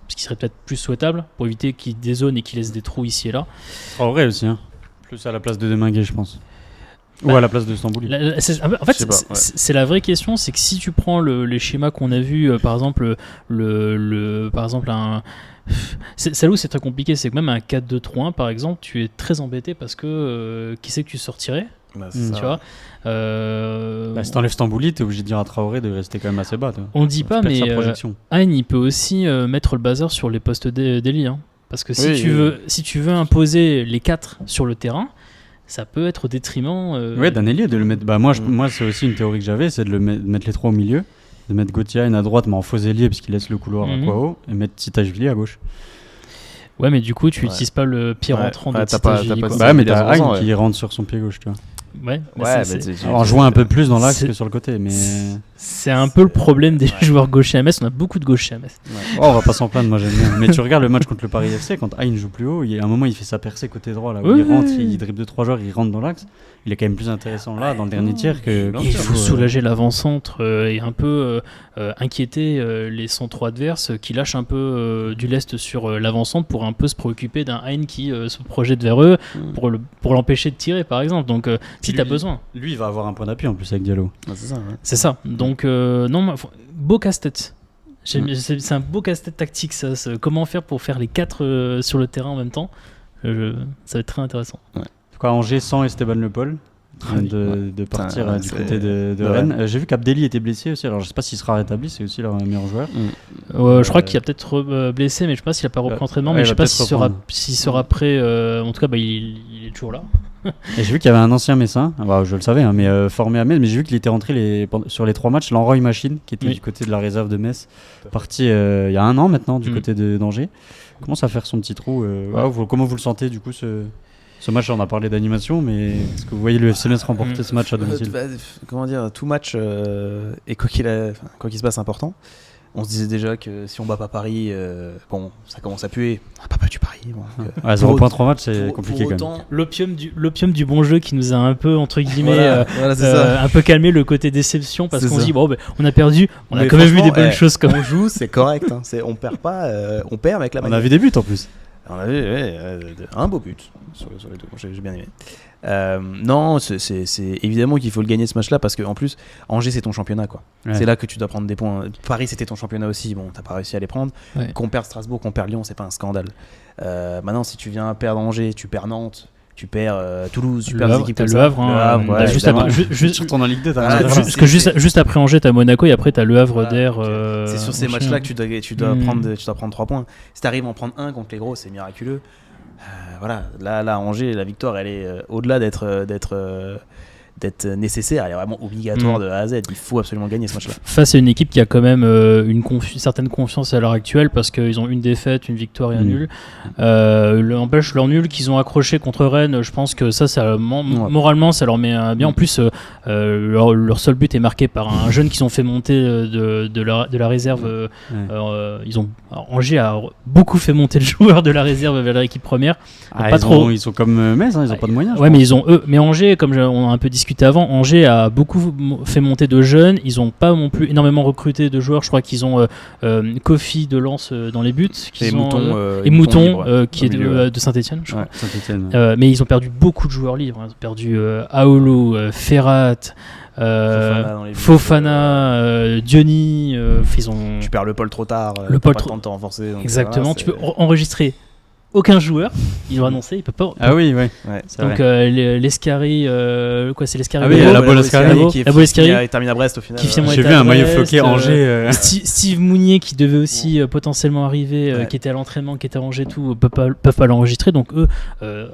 ce qui serait peut-être plus souhaitable pour éviter qu'il dézone et qu'il laisse des trous ici et là. Traoré aussi, hein. Plus à la place de Deminguet, je pense. Ou à la place de Stambouli. En fait, c'est la vraie question, c'est que si tu prends les schémas qu'on a vus, par exemple, c'est là où c'est très compliqué, c'est que même un 4-2-3-1 par exemple, tu es très embêté parce que qui c'est que tu sortirais, tu vois. Si t'enlèves Stambouli, t'es obligé de dire à Traoré de rester quand même assez bas. On dit pas, mais Hein il peut aussi mettre le bazar sur les postes d'ailier, hein. Parce que si tu veux imposer les 4 sur le terrain, ça peut être au détriment d'un ailier de le mettre. Moi c'est aussi une théorie que j'avais, c'est de mettre les 3 au milieu, de mettre Gauthier Hein à droite mais en faux ailier parce qu'il laisse le couloir à Kwao, et mettre Titashvili à gauche. Ouais, mais du coup tu n'utilises pas le pied rentrant de Titashvili. Mais t'as Hein qui rentre sur son pied gauche, tu vois. En jouant un peu plus dans l'axe que sur le côté, mais c'est un peu le problème des joueurs gauchers à Metz. On a beaucoup de gauchers à Metz. On va pas s'en plaindre, moi j'aime bien. Mais tu regardes le match contre le Paris FC, quand Hein joue plus haut, il y a un moment il fait sa percée côté droit là où il rentre, il dribble 2-3 joueurs, il rentre dans l'axe. Il est quand même plus intéressant là dans le dernier tiers que. Il faut soulager l'avant-centre et un peu inquiéter les centraux adverses qui lâchent un peu du lest sur l'avant-centre pour un peu se préoccuper d'un Hein qui se projette vers eux pour l'empêcher de tirer, par exemple. Donc si tu as besoin. Lui il va avoir un point d'appui en plus avec Diallo. C'est ça. Donc beau casse-tête. C'est un beau casse-tête tactique ça. Comment faire pour faire les 4 sur le terrain en même temps, ça va être très intéressant. En tout cas, Angers sans Esteban Le Paul de partir du côté de Rennes. J'ai vu qu'Abdelli était blessé aussi, alors je sais pas s'il sera rétabli, c'est aussi leur meilleur joueur. Je crois qu'il a peut-être blessé, mais je sais pas s'il a pas repris l'entraînement, mais je sais pas s'il sera prêt. En tout cas, il il est toujours là. Et j'ai vu qu'il y avait un ancien Messin, je le savais, mais formé à Metz, mais j'ai vu qu'il était rentré sur les 3 matchs, Lanroy Machine, qui était du côté de la réserve de Metz, parti il y a 1 an maintenant du côté d'Angers. Commence à faire son petit trou. Comment vous le sentez du coup ce match? On a parlé d'animation, mais est-ce que vous voyez le FC Metz remporter ce match à domicile? Comment dire, tout match et quoi qu'il se passe important. On se disait déjà que si on bat pas Paris, ça commence à puer. On n'a pas battu Paris. 0 points 3 matchs, c'est compliqué quand même. L'opium du bon jeu qui nous a un peu, entre guillemets, un peu calmé le côté déception, parce qu'on se dit, on a perdu, on a quand même vu des bonnes choses. Comme on joue, c'est correct. On perd pas, on perd avec la manière. On a vu des buts en plus. On a vu un beau but sur les 2, j'ai bien aimé. Non, c'est évidemment qu'il faut le gagner ce match-là, parce qu'en plus Angers c'est ton championnat quoi. C'est là que tu dois prendre des points. Paris c'était ton championnat aussi, t'as pas réussi à les prendre. Qu'on perd Strasbourg, qu'on perd Lyon, c'est pas un scandale. Maintenant si tu viens perdre Angers, tu perds Nantes, tu perds Toulouse, tu perds des équipes comme ça. Le Havre, juste retournes en Ligue 2. Parce que juste après Angers, t'as Monaco et après t'as Le Havre d'air. C'est sur ces matchs-là que tu dois prendre 3 points. Si t'arrives à en prendre 1 contre les gros, c'est miraculeux. Là, Angers, la victoire, elle est au-delà d'être nécessaire, elle est vraiment obligatoire de A à Z. Il faut absolument gagner ce match-là. Face à une équipe qui a quand même une certaine confiance à l'heure actuelle, parce qu'ils ont une défaite, une victoire et un nul. N'empêche, leur nul qu'ils ont accroché contre Rennes, je pense que ça moralement, ça leur met bien. En plus, leur seul but est marqué par un jeune qu'ils ont fait monter de la réserve. Angers a beaucoup fait monter le joueur de la réserve vers l'équipe première. Ils sont comme Metz, ils n'ont pas de moyens. Mais Angers, comme on a un peu discuté avant, Angers a beaucoup fait monter de jeunes. Ils n'ont pas non plus énormément recruté de joueurs. Je crois qu'ils ont Kofi de Lens dans les buts, et Mouton qui est de Saint-Etienne, je crois. Mais ils ont perdu beaucoup de joueurs libres. Ils ont perdu Aolo, Ferrat, Fofana, Diony. Tu perds le Paul trop tard. Le Paul pas de temps renforcé. Exactement. Tu peux enregistrer aucun joueur, ils ont annoncé, il peut pas. Ah oui, ouais. Donc l'Escari, c'est l'Escari. Ah oui, la Bolescari qui termine à Brest au final. J'ai vu un maillot floqué Angers. Steve Mounier qui devait aussi potentiellement arriver, qui était à l'entraînement, qui était à Angers, tout, peuvent pas l'enregistrer. Donc eux,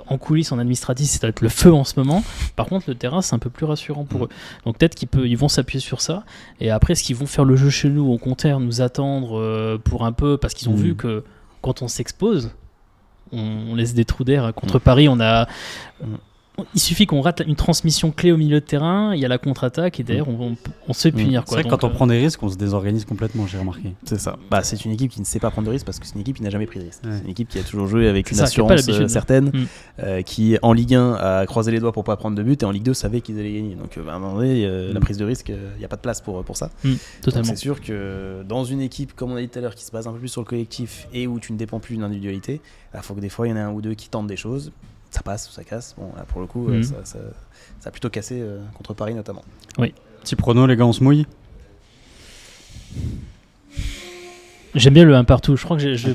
en coulisses, en administratif, c'est peut-être le feu en ce moment. Par contre, le terrain, c'est un peu plus rassurant pour eux. Donc peut-être qu'ils vont s'appuyer sur ça. Et après, ce qu'ils vont faire le jeu chez nous, au contraire, nous attendre pour un peu, parce qu'ils ont vu que quand on s'expose, on laisse des trous d'air. Contre Paris, il suffit qu'on rate une transmission clé au milieu de terrain, il y a la contre-attaque et d'ailleurs on se fait punir. C'est vrai que quand on prend des risques, on se désorganise complètement, j'ai remarqué. C'est ça. C'est une équipe qui ne sait pas prendre de risques parce que c'est une équipe qui n'a jamais pris de risques. C'est une équipe qui a toujours joué avec une assurance certaine, qui en Ligue 1 a croisé les doigts pour pas prendre de but et en Ligue 2 savait qu'ils allaient gagner. Donc à un moment donné, la prise de risque, il n'y a pas de place pour ça. Totalement. Donc, c'est sûr que dans une équipe, comme on a dit tout à l'heure, qui se base un peu plus sur le collectif et où tu ne dépends plus d'une individualité, il faut que des fois il y en ait un ou deux qui tentent des choses. Ça passe ou ça casse. Bon, là, pour le coup, ça a plutôt cassé contre Paris notamment. Oui. Petit prono, les gars, on se mouille. J'aime bien le 1 partout. Je crois que je vais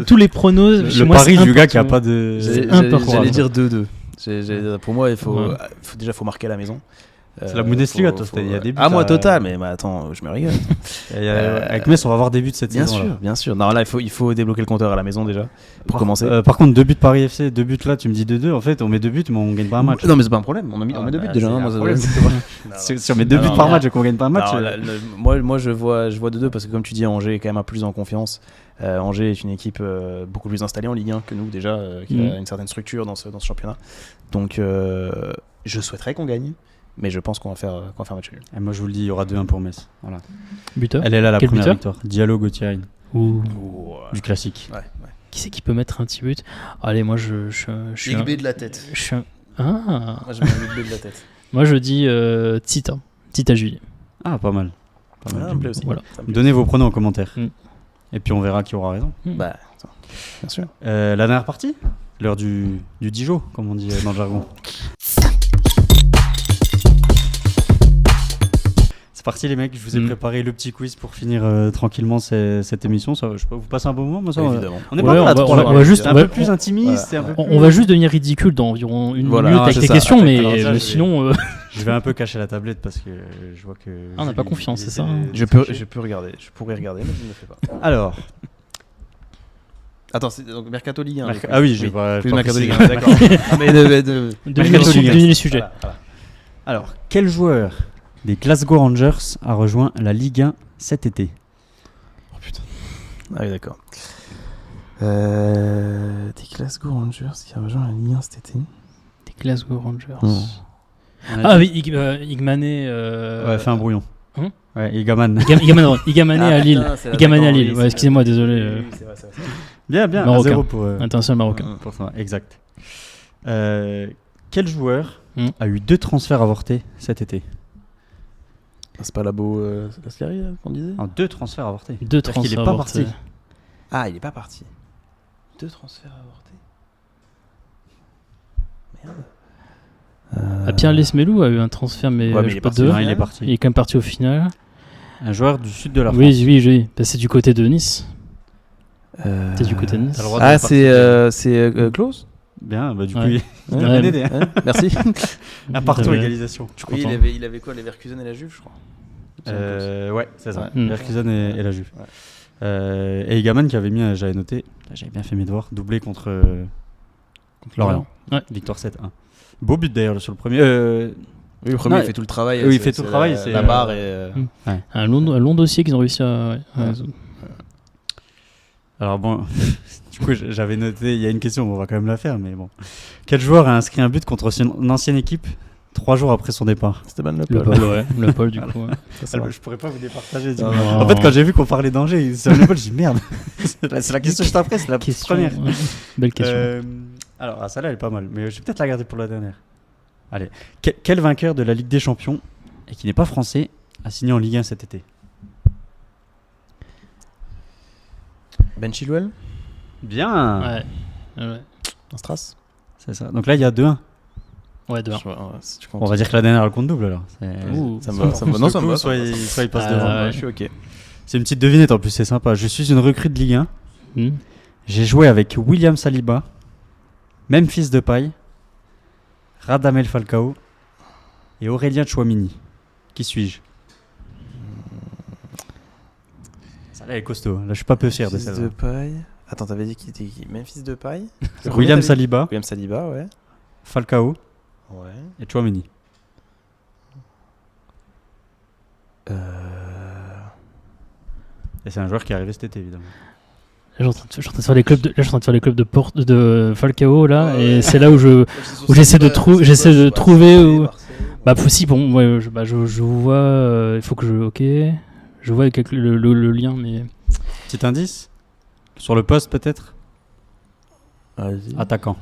tous les pronos. Le pari du gars qui a pas de. J'allais dire 2-2. Pour moi, il faut marquer à la maison. C'est la Bundesliga, toi, il y a des buts. Moi, total, mais attends, je me régale. Avec Metz, on va avoir des buts cette saison. Bien sûr. Non, là, il faut débloquer le compteur à la maison déjà, pour commencer. Par contre, 2 buts Paris FC, 2 buts là, tu me dis 2-2. En fait, on met 2 buts, mais on gagne pas un match. Non, mais c'est pas un problème. On met 2 buts déjà. Si on met 2 buts par match et qu'on gagne pas un match. Moi, je vois 2-2 parce que, comme tu dis, Angers est quand même plus en confiance. Angers est une équipe beaucoup plus installée en Ligue 1 que nous, déjà, qui a une certaine structure dans ce championnat. Donc, je souhaiterais qu'on gagne. Mais je pense qu'on va faire match nul. Et moi je vous le dis, il y aura 2-1 pour Metz. Voilà. Buteur. Elle est là la Quel première buteur victoire. Diallo, Gauthier. Du classique. Ouais. Qui c'est qui peut mettre un petit but? Allez, moi je suis Ligue B de la tête. Moi je mets un Ligue B de la tête. Moi je dis Tita Juillet. Ah, pas mal. Ça me plaît aussi. Voilà. Donnez vos pronoms en commentaire. Et puis on verra qui aura raison. Bien sûr. La dernière partie, l'heure du Dijon, comme on dit dans le jargon. C'est parti les mecs, je vous ai préparé le petit quiz pour finir tranquillement cette émission. Ça, je peux vous passer un bon moment, moi ça. Évidemment. On est pas mal à 3. On va juste un peu plus intimiste. On va juste devenir ridicule dans environ une minute avec tes questions, mais sinon. Je vais un peu cacher la tablette parce que je vois que. On n'a pas confiance, c'est ça. Je peux regarder, je pourrais regarder, mais je ne le fais pas. Alors. Attends, c'est donc Mercato Ligue 1. Ah oui, je vois. Plus Mercato Ligue 1, d'accord. Ah, mais Devinez le sujet. Voilà. Alors, quel joueur des Glasgow Rangers a rejoint la Ligue 1 cet été? Oh putain. Ah oui, d'accord. Des Glasgow Rangers qui a rejoint la Ligue 1 cet été. Des Glasgow Rangers. Ah oui, Igmané. Ouais, fais un brouillon. Ouais, Igaman. Igamané à Lille. Igamané à Lille. Ouais, excusez-moi, désolé. Oui, c'est vrai. Bien, Marocain. 1-0 pour. International marocain. Pour ça, exact. Quel joueur a eu 2 transferts avortés cet été? C'est pas Labo Lascari qu'on disait? 2 transferts avortés. 2 Parce qu'il transferts est pas avortés. parti. Ah, il est pas parti. 2 transferts avortés. Merde. Pierre Lesmelou a eu un transfert, mais Ouais, mais je il est sais pas parti. deux. Non, il est parti. Il est quand même parti au final. Un joueur du sud de la France. Oui. Bah, c'est du côté de Nice. C'est du côté de Nice. T'as le droit de Ah, repartir. c'est Klaus. Bien, bah du Ouais. coup, il Ouais, a bien aidé. Ouais, merci. Un partout, T'avais- égalisation. Oui, il avait quoi, Leverkusen et la Juve, je crois. Ouais, c'est ça. Ouais. Leverkusen et la Juve. Ouais. Et Igaman qui avait mis, j'avais noté, là, j'avais bien fait mes devoirs, doublé contre Lorient. Ouais. Victoire 7-1. Beau but d'ailleurs sur le premier. Oui, le premier, Non, il fait tout le travail. oui, il fait tout le travail, c'est la barre et. Un long dossier qu'ils ont réussi à. Ouais. Alors bon, du coup j'avais noté, il y a une question, on va quand même la faire, mais bon. Quel joueur a inscrit un but contre son ancienne équipe 3 jours après son départ? Esteban Le Lepol. Paul, ouais. Le Paul, du coup. Ouais. Je pourrais pas vous départager. Non, non. En fait, quand j'ai vu qu'on parlait d'Angers, Esteban Lepol, j'ai dit merde. C'est la question juste après, c'est la Question, première. ouais. Belle question. Alors, celle-là, elle est pas mal, mais je vais peut-être la garder pour la dernière. Allez. Quel vainqueur de la Ligue des Champions, et qui n'est pas français, a signé en Ligue 1 cet été? Ben Chilwell, Bien. Ouais. Stras. C'est ça. Donc là, il y a 2-1. Ouais, dehors. Si tu comptes. On va dire que la dernière, elle compte double alors. Ouh. Ça me va. Non, ça me va. Soit il passe Ah, devant. ouais. Je suis ok. C'est une petite devinette en plus, c'est sympa. Je suis une recrue de Ligue 1. Hmm. J'ai joué avec William Saliba, Memphis Depay, Radamel Falcao et Aurélien Tchouameni. Qui suis-je? Ça là, elle est costaud. Là, je suis pas peu fier de Memphis celle-là. Depay. Attends, t'avais dit qui était qui? Memphis Depay. William Saliba, William Saliba, ouais. Falcao Ouais. et Tchouameni. Et c'est un joueur qui est arrivé cet été, évidemment. Là, je suis en train de faire les clubs de Falcao là, et c'est là où j'essaie de trouver où- bah si bon, ouais, je vois, il faut que je vois avec le lien, mais Petit indice? Sur le poste, peut-être? Vas-y. Attaquant.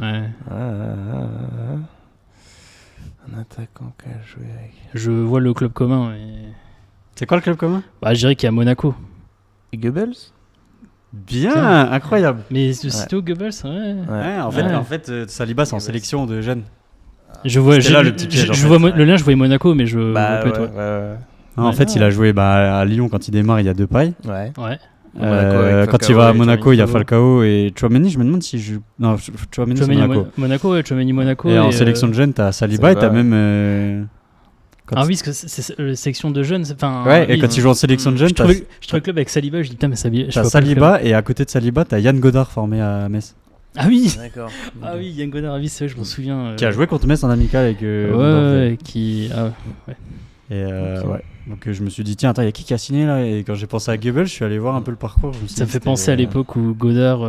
ouais, Un attaquant qui a joué avec. je vois le club commun. Et... C'est quoi le club commun? Bah, je dirais qu'il y a Monaco. Goebbels. Bien, incroyable. Mais c'est au Goebbels, ouais. Ouais, en fait, Saliba, c'est en sélection de jeunes. Je vois, C'était là le petit piège, en fait. vois le lien, je voyais Monaco, mais je vois Bah, peut-être, ouais. Non, en fait, il a joué à Lyon quand il démarre, il y a Depay. Ouais. ouais. Monaco avec Quand il Falcao va à et Monaco, il y a Tchouaméni. Falcao et Tchouameni. Je me demande si je. Non, Tchouameni, c'est Monaco. Monaco, ouais, Tchouaméni Monaco. Et en sélection de jeunes, t'as Saliba et t'as Saliba. même. Ah oui, parce que c'est la section de jeunes. Ouais, et quand il joue en sélection de jeunes, je trouvais le club avec Saliba, je dis putain, mais Saliba. t'as Saliba et à côté de Saliba, t'as Yann Godard formé à Metz. Ah oui! D'accord. Ah oui, Yann Godard, oui, c'est vrai, je m'en souviens. Qui a joué contre Metz en amical avec. Ouais, qui. Ah ouais. Et Ok. ouais. Donc je me suis dit, tiens, attends, il y a qui a signé là? Et quand j'ai pensé à Goebbels, je suis allé voir un peu le parcours. Je me suis Ça me dit, fait c'était, penser à l'époque où Godard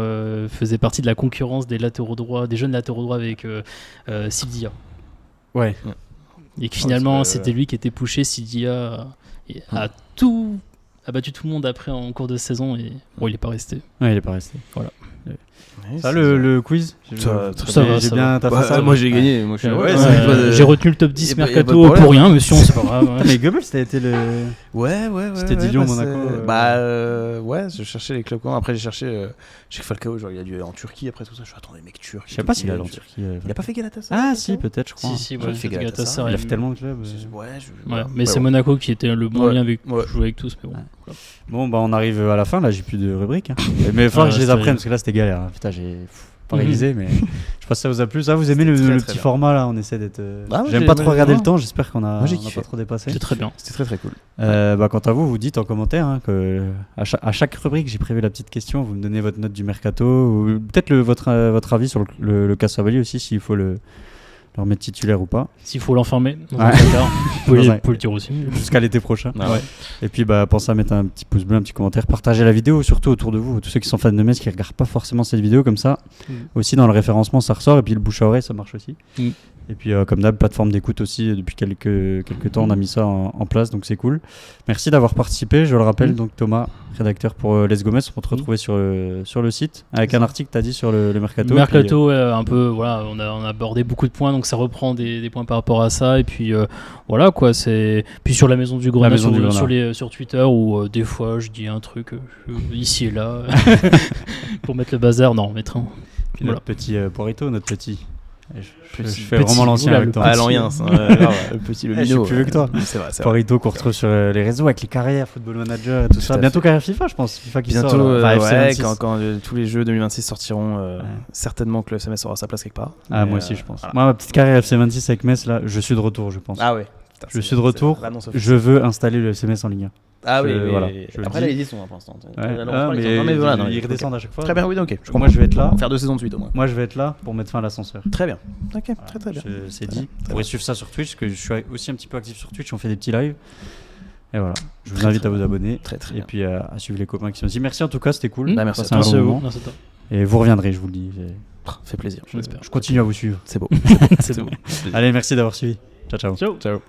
faisait partie de la concurrence des latéraux droits, des jeunes latéraux droits avec Sildia. Ouais. Et que finalement, parce que, c'était lui qui était poussé. Sildia a battu tout le monde après en cours de saison et bon, il est pas resté. Ouais, il est pas resté. Ouais, Ça, c'est le quiz? Ça va, J'ai ça bien. T'as fait ça? moi j'ai gagné. Moi, je suis Ouais, heureux. c'est pas de- J'ai retenu le top 10 y a pas de mercato problème. pour rien, monsieur, c'est pas grave. Putain, mais Goebbels, t'as été le. Ouais. C'était Dijon, bah, Monaco, ouais, je cherchais les clubs communs. Après, j'ai cherché chez Falcao, genre il a dû aller en Turquie après tout ça. Je suis attendez, mec turc. Je sais pas s'il est allé en Turquie. Il a pas fait Galatasaray. Ah, si, peut-être, je crois. Si, Ouais, ouais, il fait c'est Galatasaray. Galatasaray. Il a fait tellement de clubs. Ouais, Ouais, mais c'est Monaco qui était le bon Ouais. lien avec Ouais. jouer avec tous, mais bon. Ouais. Bon, bah, on arrive à la fin. Là, j'ai plus de rubrique. Mais il faut Ah, que je les c'est apprenne vrai. parce que là, c'était galère. Putain, j'ai. révisé, mais je sais pas si ça vous a plu. Ça, vous aimez le petit format là? On essaie d'être. Ah, J'aime pas trop regarder le temps, j'espère qu'on a pas trop dépassé. C'est très bien. C'était très très cool. Quant à vous, vous dites en commentaire que à chaque rubrique, j'ai prévu la petite question. Vous me donnez votre note du mercato, ou peut-être votre avis sur le cas Sabaly aussi, s'il faut le remettre titulaire ou pas. S'il faut l'enfermer dans un placard, vous pouvez le dire aussi. Jusqu'à l'été prochain. Ouais. Et puis pensez à mettre un petit pouce bleu, un petit commentaire, partagez la vidéo surtout autour de vous, tous ceux qui sont fans de Metz qui regardent pas forcément cette vidéo comme ça. Aussi dans le référencement ça ressort, et puis le bouche à oreille ça marche aussi. Et puis comme d'hab, plateforme d'écoute aussi, depuis quelques temps on a mis ça en place, donc c'est cool. Merci d'avoir participé, je le rappelle, donc Thomas, rédacteur pour Les Gomez, on peut te retrouver sur le site avec un article t'as dit sur le mercato. Le mercato, un peu, voilà, on a abordé beaucoup de points, donc ça reprend des points par rapport à ça, et puis voilà quoi, puis sur la Maison du Grenat, sur Twitter, où des fois je dis un truc ici et là pour mettre le bazar, non, mettre un. Puis notre petit Poirito, notre petit. Je fais vraiment l'ancien avec toi. Ah, l'ancien, le petit, le minot. Je suis plus vieux que toi. C'est vrai. Poirito qu'on retrouve sur les réseaux avec les carrières, Football Manager et tout ça. Bientôt carrière FIFA, je pense. FIFA qui bientôt, sort. quand tous les jeux 2026 sortiront, certainement que le FCMS aura sa place quelque part. Ah, moi aussi, je pense. Moi, ma petite carrière FC26 avec Metz, là, je suis de retour, je pense. Ah ouais. Je suis de retour. Je veux installer le FCMS en Ligue 1. Ah oui, voilà. Après là ils y sont pour l'instant. Ils redescendent à chaque fois. Très bien, oui, ok. Moi je vais être là. On va faire 2 saisons de suite au moins. Moi je vais être là pour mettre fin à l'ascenseur. Très bien. Ok, très bien. C'est dit. Vous pourrez suivre ça sur Twitch, parce que je suis aussi un petit peu actif sur Twitch, on fait des petits lives. Et voilà, je vous invite à vous abonner. Très et puis à suivre les copains qui sont ici. Merci en tout cas, c'était cool. Merci à vous. Et vous reviendrez, je vous le dis. Fait plaisir. Je continue à vous suivre. C'est beau. Allez, merci d'avoir suivi. Ciao. Ciao.